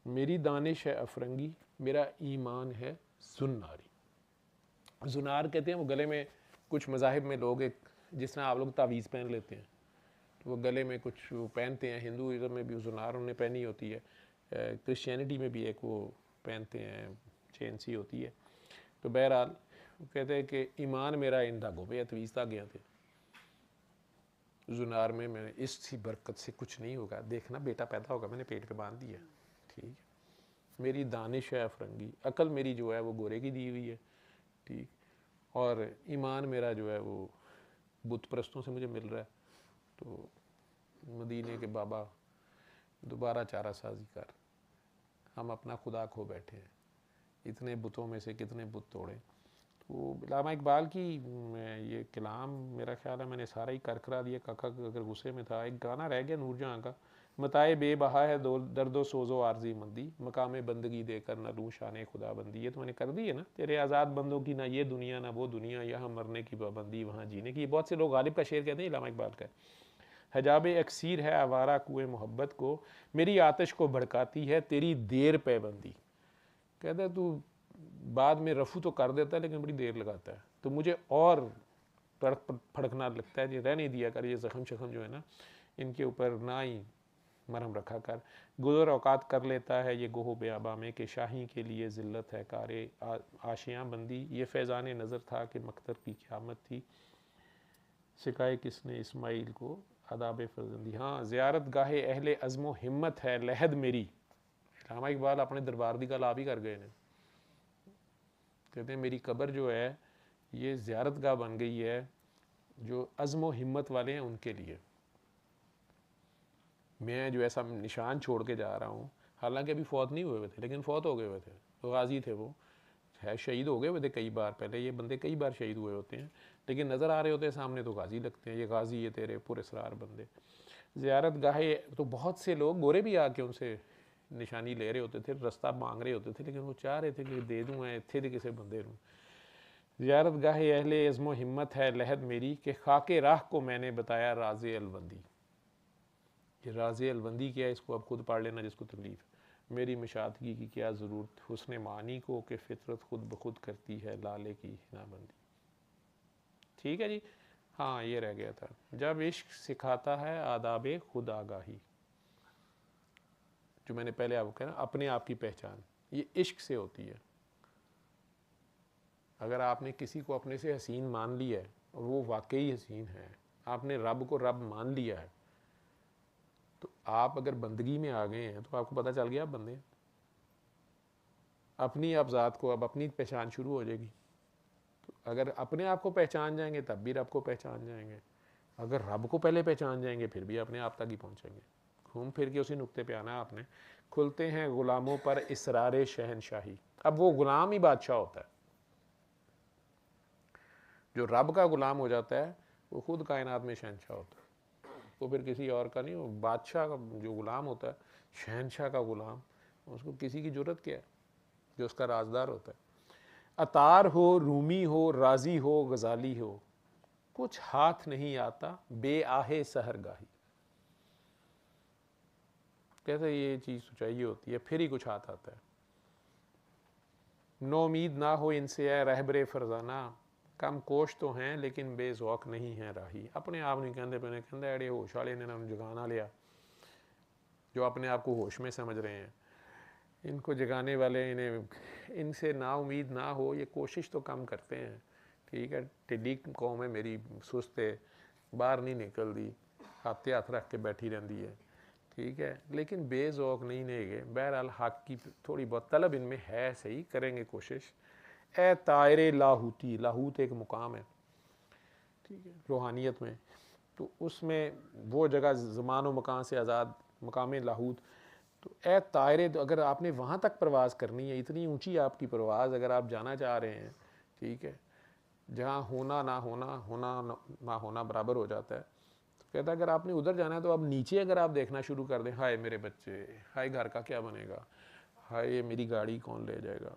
میری دانش ہے افرنگی، میرا ایمان ہے زناری. زنار کہتے ہیں وہ گلے میں، کچھ مذاہب میں لوگ ایک جس طرح آپ لوگ تعویذ پہن لیتے ہیں تو وہ گلے میں کچھ پہنتے ہیں. ہندوازم میں بھی زنار انہوں نے پہنی ہوتی ہے، کرسچینٹی میں بھی ایک وہ پہنتے ہیں، چین سی ہوتی ہے. تو بہرحال وہ کہتے ہیں کہ ایمان میرا ان دھاگوں پہ، تعویذ دھاگے تھے زنار میں، میں اس سی برکت سے کچھ نہیں ہوگا، دیکھنا بیٹا پیدا ہوگا میں نے پیٹ پہ باندھ دیا. ٹھیک ہے، میری دانش ہے افرنگی، عقل میری جو ہے وہ گورے کی دی ہوئی ہے. ٹھیک، اور ایمان میرا جو ہے وہ بت پرستوں سے مجھے مل رہا ہے. تو مدینے کے بابا دوبارہ چارہ سازی کر، ہم اپنا خدا کھو بیٹھے ہیں، اتنے بتوں میں سے کتنے بت توڑے. تو علامہ اقبال کی یہ کلام میرا خیال ہے میں نے سارا ہی کرا دیا. کاکا اگر غصے میں تھا، ایک گانا رہ گیا نور جہاں کا، متائے بے بہا ہے درد و سوز و عارضی مندی، مقام بندگی دے کر نہ لوں شان خدا بندی. یہ تو میں نے کر دی ہے نا. تیرے آزاد بندوں کی نہ یہ دنیا نہ وہ دنیا، یہاں مرنے کی پابندی وہاں جینے کی. یہ بہت سے لوگ غالب کا شعر کہتے ہیں، علامہ اقبال کا. حجاب اکسیر ہے آوارہ کوئے محبت کو، میری آتش کو بھڑکاتی ہے تیری دیر پہ بندی. کہتا ہے تو بعد میں رفو تو کر دیتا ہے لیکن بڑی دیر لگاتا ہے. تو مجھے اور پھڑکنا لگتا ہے جی رہنے دیا کر، یہ زخم شخم جو ہے نا ان کے اوپر نہ ہی مرہم رکھا کر، گزر اوقات کر لیتا ہے یہ گوہ بیاباں میں کہ شاہی کے لیے ذلت ہے کارے آشیاں بندی، یہ فیضان نظر تھا کہ مقتر کی قیامت تھی، سکھائے کس نے اسماعیل کو آداب فرزندی۔ ہاں زیارت گاہ اہل عزم و ہمت ہے لحد میری، علامہ اقبال اپنے دربار دی گل آپ ہی کر گئے نے، کہتے ہیں میری قبر جو ہے یہ زیارت گاہ بن گئی ہے جو عزم و ہمت والے ہیں ان کے لیے، میں جو ایسا نشان چھوڑ کے جا رہا ہوں، حالانکہ ابھی فوت نہیں ہوئے تھے لیکن فوت ہو گئے ہوئے تھے، تو غازی تھے وہ، ہے شہید ہو گئے ہوئے تھے کئی بار، پہلے یہ بندے کئی بار شہید ہوئے ہوتے ہیں لیکن نظر آ رہے ہوتے ہیں سامنے تو غازی لگتے ہیں، یہ غازی یہ تیرے پر اسرار بندے۔ زیارت گاہے تو بہت سے لوگ گورے بھی آ کے ان سے نشانی لے رہے ہوتے تھے، رستہ مانگ رہے ہوتے تھے، لیکن وہ چاہ رہے تھے کہ دے دوں میں اتھے دے کسے بندے نوں۔ زیارت گاہ اہل عزم و ہمت ہے لحد میری کہ خاک راہ کو میں نے بتایا راز الوندی۔ یہ راز الوندی کیا ہے اس کو اب خود پڑھ لینا جس کو تکلیف ہے۔ میری مشاہدگی کی کیا ضرورت حسن معانی کو کہ فطرت خود بخود کرتی ہے لالے کی ہنا بندی۔ ٹھیک ہے جی، ہاں یہ رہ گیا تھا، جب عشق سکھاتا ہے آداب خود آگاہی، جو میں نے پہلے آپ کو کہا نا اپنے آپ کی پہچان یہ عشق سے ہوتی ہے۔ اگر آپ نے کسی کو اپنے سے حسین مان لیا ہے اور وہ واقعی حسین ہے، آپ نے رب کو رب مان لیا ہے، تو آپ اگر بندگی میں آ گئے ہیں تو آپ کو پتہ چل گیا آپ بندے ہیں، اپنی آپ ذات کو اب اپنی پہچان شروع ہو جائے گی۔ تو اگر اپنے آپ کو پہچان جائیں گے تب بھی رب کو پہچان جائیں گے، اگر رب کو پہلے پہچان جائیں گے پھر بھی اپنے آپ تک ہی پہنچیں گے۔ گھوم پھر کے اسی نقطے پہ آنا ہے آپ نے۔ کھلتے ہیں غلاموں پر اسرار شہنشاہی، اب وہ غلام ہی بادشاہ ہوتا ہے، جو رب کا غلام ہو جاتا ہے وہ خود کائنات میں شہنشاہ ہوتا ہے، وہ پھر کسی اور کا نہیں، وہ بادشاہ کا جو غلام ہوتا ہے، شہنشاہ کا غلام، اس کو کسی کی ضرورت کیا ہے، جو اس کا رازدار ہوتا ہے۔ عطار ہو رومی ہو راضی ہو غزالی ہو، کچھ ہاتھ نہیں آتا بے آہ سحرگاہی، کہتے یہ چیز تو چاہیے ہوتی ہے پھر ہی کچھ ہاتھ آتا ہے۔ نو امید نہ ہو ان سے اے رہبر فرزانہ، کم کوش تو ہیں لیکن بے ذوق نہیں ہیں راہی، اپنے آپ نہیں کہندے پہ کہندے ایڑے ہوش والے نے جگانا لیا، جو اپنے آپ کو ہوش میں سمجھ رہے ہیں، ان کو جگانے والے انہیں ان سے نا امید نہ ہو، یہ کوشش تو کم کرتے ہیں، ٹھیک ہے، ٹڈی قوم ہے میری، سست ہے، باہر نہیں نکل دی، ہاتھے ہاتھ رکھ کے بیٹھی رہندی ہے، ٹھیک ہے، لیکن بے ذوق نہیں گے، بہرحال حق کی تھوڑی بہت طلب ان میں ہے، صحیح کریں گے کوشش۔ اے طائر لاہوتی، لاہوت ایک مقام ہے، ٹھیک ہے، روحانیت میں، تو اس میں وہ جگہ زمان و مکان سے آزاد مقام لاہوت، تو اے طائر، اگر آپ نے وہاں تک پرواز کرنی ہے، اتنی اونچی آپ کی پرواز اگر آپ جانا چاہ رہے ہیں، ٹھیک ہے، جہاں ہونا نہ ہونا، ہونا نہ ہونا برابر ہو جاتا ہے، تو کہتا ہے اگر آپ نے ادھر جانا ہے تو اب نیچے اگر آپ دیکھنا شروع کر دیں، ہائے میرے بچے، ہائے گھر کا کیا بنے گا، ہائے میری گاڑی کون لے جائے گا،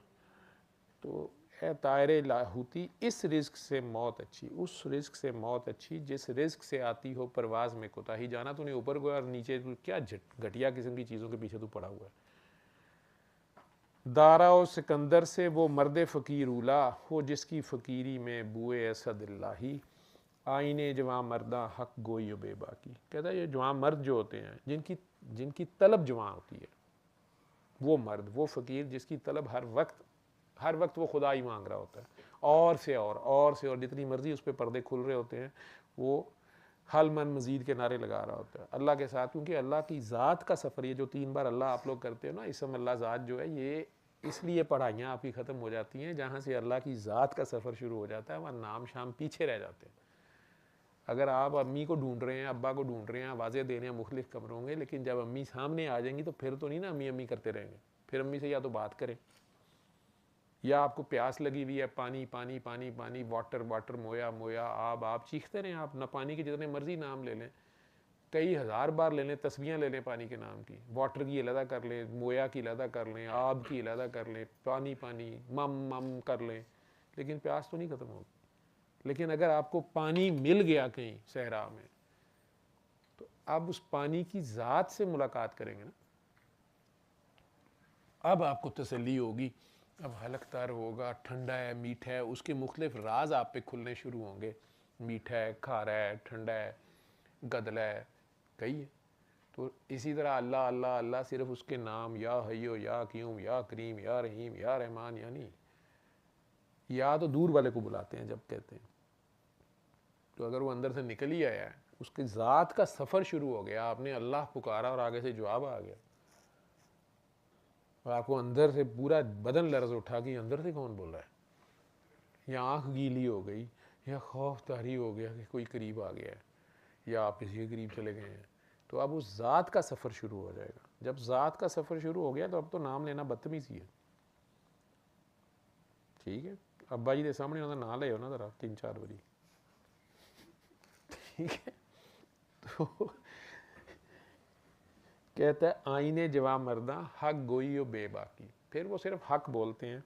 تو اے طائر لاہوتی، اس رزق سے موت اچھی، اس رزق سے موت اچھی جس رزق سے آتی ہو پرواز میں کوتاہی، جانا تو نہیں اوپر کو اور نیچے کیا گھٹیا قسم کی چیزوں کے پیچھے تو پڑا ہوا ہے۔ دارا و سکندر سے وہ مرد فقیر اولا ہو جس کی فقیری میں بوئے اسد اللہی، آئینے جواں مرداں حق گوئی و بے باکی، کہتا ہے یہ جواں مرد جو ہوتے ہیں جن کی طلب جواں ہوتی ہے، وہ مرد، وہ فقیر جس کی طلب ہر وقت وہ خدا ہی مانگ رہا ہوتا ہے، اور سے اور سے اور، جتنی مرضی اس پہ پردے کھل رہے ہوتے ہیں، وہ حل من مزید کے نعرے لگا رہا ہوتا ہے اللہ کے ساتھ، کیونکہ اللہ کی ذات کا سفر، یہ جو 3 بار اللہ آپ لوگ کرتے ہو نا، اسم اللہ ذات جو ہے، یہ اس لیے پڑھائیاں آپ کی ختم ہو جاتی ہیں، جہاں سے اللہ کی ذات کا سفر شروع ہو جاتا ہے وہاں نام شام پیچھے رہ جاتے ہیں۔ اگر آپ امی کو ڈھونڈ رہے ہیں، ابا کو ڈھونڈ رہے ہیں، آوازیں دے رہے ہیں مختلف کمروں میں، لیکن جب امی سامنے آ جائیں گی تو پھر تو نہیں نا امی امی کرتے رہیں گے، پھر امی سے یا تو بات کریں، یا آپ کو پیاس لگی ہوئی ہے، پانی پانی پانی پانی، واٹر واٹر، مویا مویا، آپ چیختے رہیں، آپ نہ پانی کے جتنے مرضی نام لے لیں، کئی ہزار بار لے لیں، تسبیحاں لے لیں پانی کے نام کی، واٹر کی علیحدہ کر لیں، مویا کی علیحدہ کر لیں، آب کی علیحدہ کر لیں، پانی پانی مم مم کر لیں، لیکن پیاس تو نہیں ختم ہوگی۔ لیکن اگر آپ کو پانی مل گیا کہیں صحرا میں، تو اب اس پانی کی ذات سے ملاقات کریں گے نا، اب آپ کو تسلی ہوگی، اب حلق تر ہوگا، ٹھنڈا ہے، میٹھا ہے، اس کے مختلف راز آپ پہ کھلنے شروع ہوں گے، میٹھا ہے, کھارا ہے, ٹھنڈا ہے, گدلا ہے, کئی ہے. تو اسی طرح اللہ اللہ اللہ صرف اس کے نام یا حیو یا قیوم یا کریم یا رحیم یا رحمان یا نہیں, یا تو دور والے کو بلاتے ہیں جب کہتے ہیں. تو اگر وہ اندر سے نکل ہی آیا ہے, اس کی ذات کا سفر شروع ہو گیا, آپ نے اللہ پکارا اور آگے سے جواب آ گیا, اور آپ کو اندر سے پورا بدن لرز اٹھا کہ اندر سے کون بول رہا ہے, یا آنکھ گیلی ہو گئی, یا خوف طاری ہو گیا کہ کوئی قریب آ گیا ہے, یا آپ کسی کے قریب چلے گئے ہیں, تو اب اس ذات کا سفر شروع ہو جائے گا. جب ذات کا سفر شروع ہو گیا تو اب تو نام لینا بدتمیزی ہے. ٹھیک ہے, ابا جی کے سامنے انہوں نہ لے ہو نا ذرا 3-4 باری, ٹھیک ہے. تو کہتا ہے آئینے جواب مردہ حق گوئی و بے باکی. پھر وہ صرف حق بولتے ہیں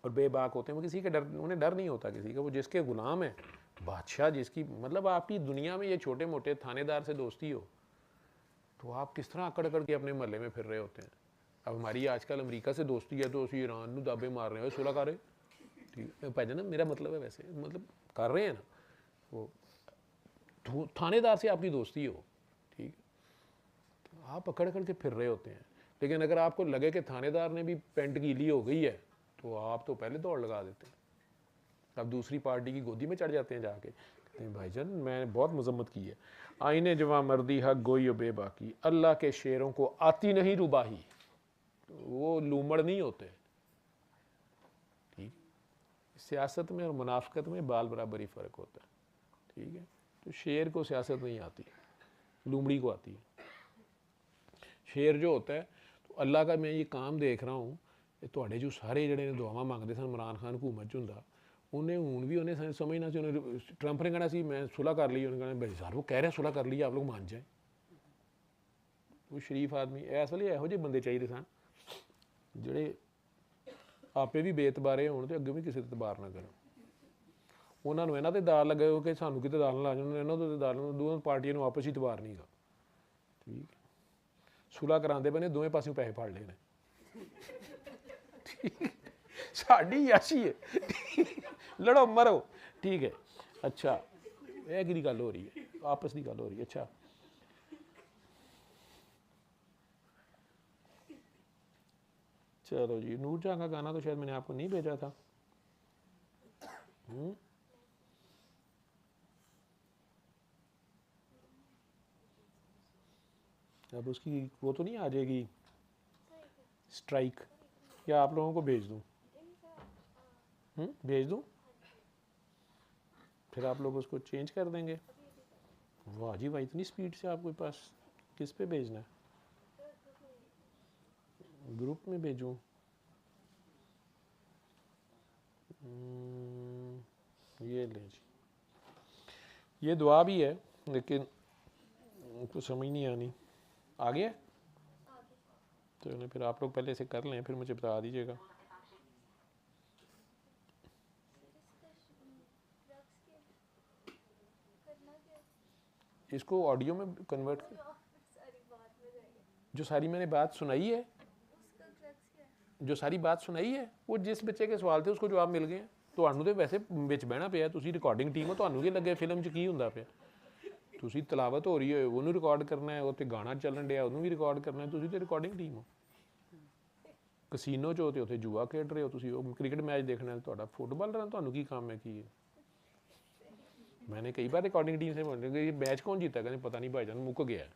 اور بے باک ہوتے ہیں. وہ کسی کے ڈر, انہیں ڈر نہیں ہوتا کسی کا. وہ جس کے غلام ہے, بادشاہ جس کی, مطلب آپ کی دنیا میں یہ چھوٹے موٹے تھانے دار سے دوستی ہو تو آپ کس طرح اکڑ اکڑ کے اپنے محلے میں پھر رہے ہوتے ہیں. اب ہماری آج کل امریکہ سے دوستی ہے تو اسی ایران نو دابے مار رہے ہیں, صلح کر رہے. ٹھیک ہے نا, میرا مطلب ہے ویسے مطلب کر رہے ہیں نا, وہ تھانے دار سے آپ کی دوستی ہو, ٹھیک ہے, تو آپ اکڑ اکڑ کے پھر رہے ہوتے ہیں. لیکن اگر آپ کو لگے کہ تھانے دار نے بھی پینٹ گیلی ہو گئی ہے تو آپ تو پہلے دوڑ لگا دیتے ہیں. اب دوسری پارٹی کی گودی میں چڑھ جاتے ہیں جا کے, کہتے ہیں بھائی جان میں نے بہت مذمت کی ہے. آئینے جواں مردی حق گوئی و بے باکی, اللہ کے شیروں کو آتی نہیں رباہی, وہ لومڑ نہیں ہوتے. ٹھیک, سیاست میں اور منافقت میں بال برابر ہی فرق ہوتا ہے. ٹھیک ہے, تو شیر کو سیاست نہیں آتی, لومڑی کو آتی ہے. شیر جو ہوتا ہے تو اللہ کا میں یہ کام دیکھ رہا ہوں, تھوڑے جو سارے جڑے دعاواں مانگتے سن عمران خان حکومت چ انہیں ہوں بھی انہیں سمجھنا سی, انہیں ٹرمپ نے کہنا سی میں صلح کر لی, انہیں کہنا بھائی سر وہ کہہ رہے ہیں صلح کر لی, آپ لوگ مان جائیں. وہ شریف آدمی اس ویلے یہو جہے بندے چاہیے سن جڑے آپے بھی بے اعتبارے ہون تے اگے بھی کسی تے اعتبار نہ کرن. انہاں نوں انہاں تے دار لگے ہو کہ سانوں کتے دار لا جان, انہاں تے دار دونوں پارٹیاں نوں آپس ہی اعتبار نہیں گا. ٹھیک, صلح کراندے پے نے دوویں پاسوں پیسے پھڑ لے نے. ساڈی یاشی ہے, لڑو مرو. ٹھیک ہے, اچھا یہ کی گل ہو رہی ہے, آپس کی گل ہو رہی ہے. اچھا چلو جی, نور جہاں کا گانا تو شاید میں نے آپ کو نہیں بھیجا تھا. اب اس کی وہ تو نہیں آ جائے گی اسٹرائک, یا آپ لوگوں کو بھیج دوں؟ بھیج دوں, پھر آپ لوگ اس کو چینج کر دیں گے. واہ جی واہ, اتنی اسپیڈ سے آپ کے پاس. کس پہ بھیجنا ہے؟ گروپ میں بھیجوں؟ یہ لیں جی, یہ دعا بھی ہے لیکن کچھ سمجھ نہیں آنی. آ گیا چلیں, پھر آپ لوگ پہلے سے کر لیں, پھر مجھے بتا دیجیے گا. اس کو آڈیو میں کنورٹ کر, جو ساری میں نے بات سنائی ہے, جو ساری بات سنائی ہے, وہ جس بچے کے سوال تھے اس کو جواب مل گئے. تھانوں تو ویسے بچ بہنا پیا, تسی ریکارڈنگ ٹیم ہو, تھانوں کی لگے فلم چ کی ہوندا پیا. تسی تلاوت ہو رہی ہے انہوں ریکارڈ کرنا ہے, اتنے گانا چلن ڈیا انہوں بھی ریکارڈ کرنا ہے. تسی تو ریکارڈنگ ٹیم ہو. کسینو چ ہوتے اتنے جوا کھیڈ رہے ہو, تسی کرکٹ میچ دیکھنا ہے, تہاڈا فٹ بال رہنا, تھانوں کی کام ہے کی ہے. میں نے کئی بار ریکارڈنگ ٹیم سے بولنے کہ یہ میچ کون جیتا, کہتے پتہ نہیں بھائی جان مک گیا ہے.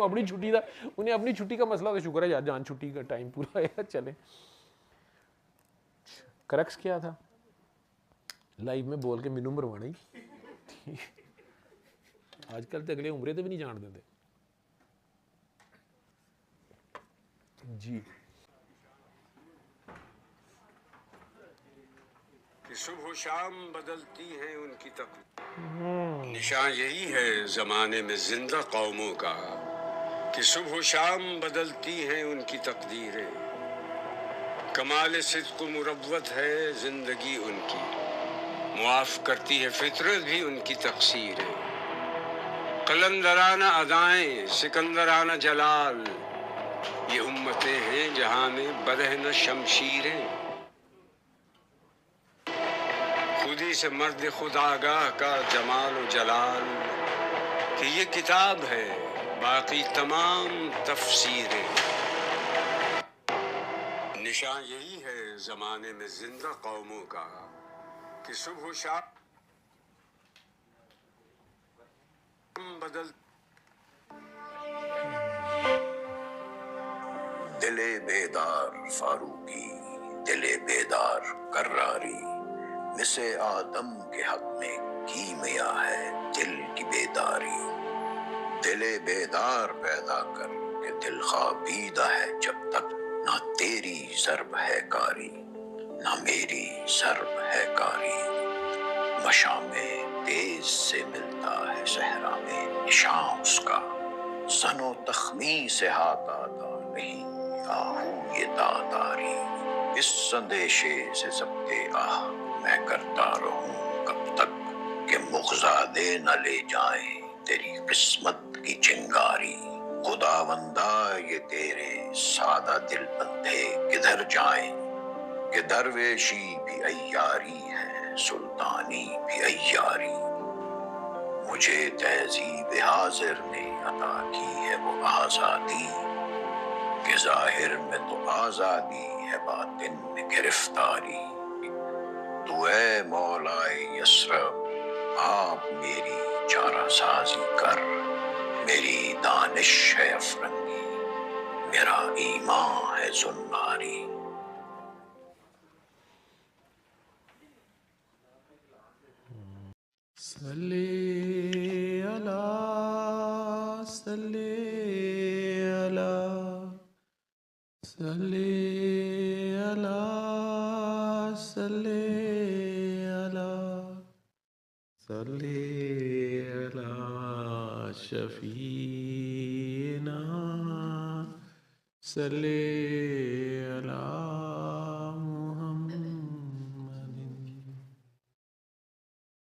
اپنی چھٹی کا, انہیں اپنی چھٹی کا مسئلہ ہوتا, شکر ہے یار جان چھٹی کا ٹائم پورا ہے, چلیں. کرکس کیا تھا لائیو میں بول کے مینوں مروانا ہی. آج کل تو اگلے عمرے تو بھی نہیں جان دیں. جی کہ صبح و شام بدلتی ہیں ان کی تقدیر. نشان یہی ہے زمانے میں زندہ قوموں کا کہ صبح و شام بدلتی ہیں ان کی تقدیریں. کمال صدق و مروت ہے زندگی ان کی, معاف کرتی ہے فطرت بھی ان کی تقصیریں. قلندرانہ ادائیں سکندرانہ جلال, یہ امتیں ہیں جہاں میں برہنہ شمشیریں. خودی سے مرد خدا آگاہ کا جمال و جلال کہ یہ کتاب ہے باقی تمام تفسیریں. نشان یہی ہے زمانے میں زندہ قوموں کا کہ صبح و شام بدل. دل بیدار فاروقی، دل بیدار کراری، مس آدم کے حق میں کیمیا ہے دل کی بیداری. دل بیدار پیدا کر کہ دل خوابیدہ ہے جب تک، نہ تیری ضرب ہے کاری نہ میری ضرب ہے کاری. مشام تیز سے ملتا ہے صحرا میں نشان اس کا، زن و تخمی سے ہاتھ آتا نہیں آہو یہ داداری. اس اندیشے سے ضبط آہ میں کرتا رہوں کب تک کہ مغزادے نہ لے جائیں تیری قسمت کی چنگاری. خداوندا یہ تیرے سادہ دل بندے کدھر جائیں کہ درویشی بھی عیاری ہے سلطانی بھی عیاری. مجھے تہذیب حاضر نے عطا کی ہے وہ آزادی کہ ظاہر میں تو آزادی ہے باطن میں گرفتاری. تو اے مولائے یثرب آپ میری چارہ سازی کر، میری دانش ہے افرنگی میرا ایمان ہے زناری. صلی اللہ صلی اللہ صلی اللہ صلی اللہ صلی اللہ شفیعنا صلی اللہ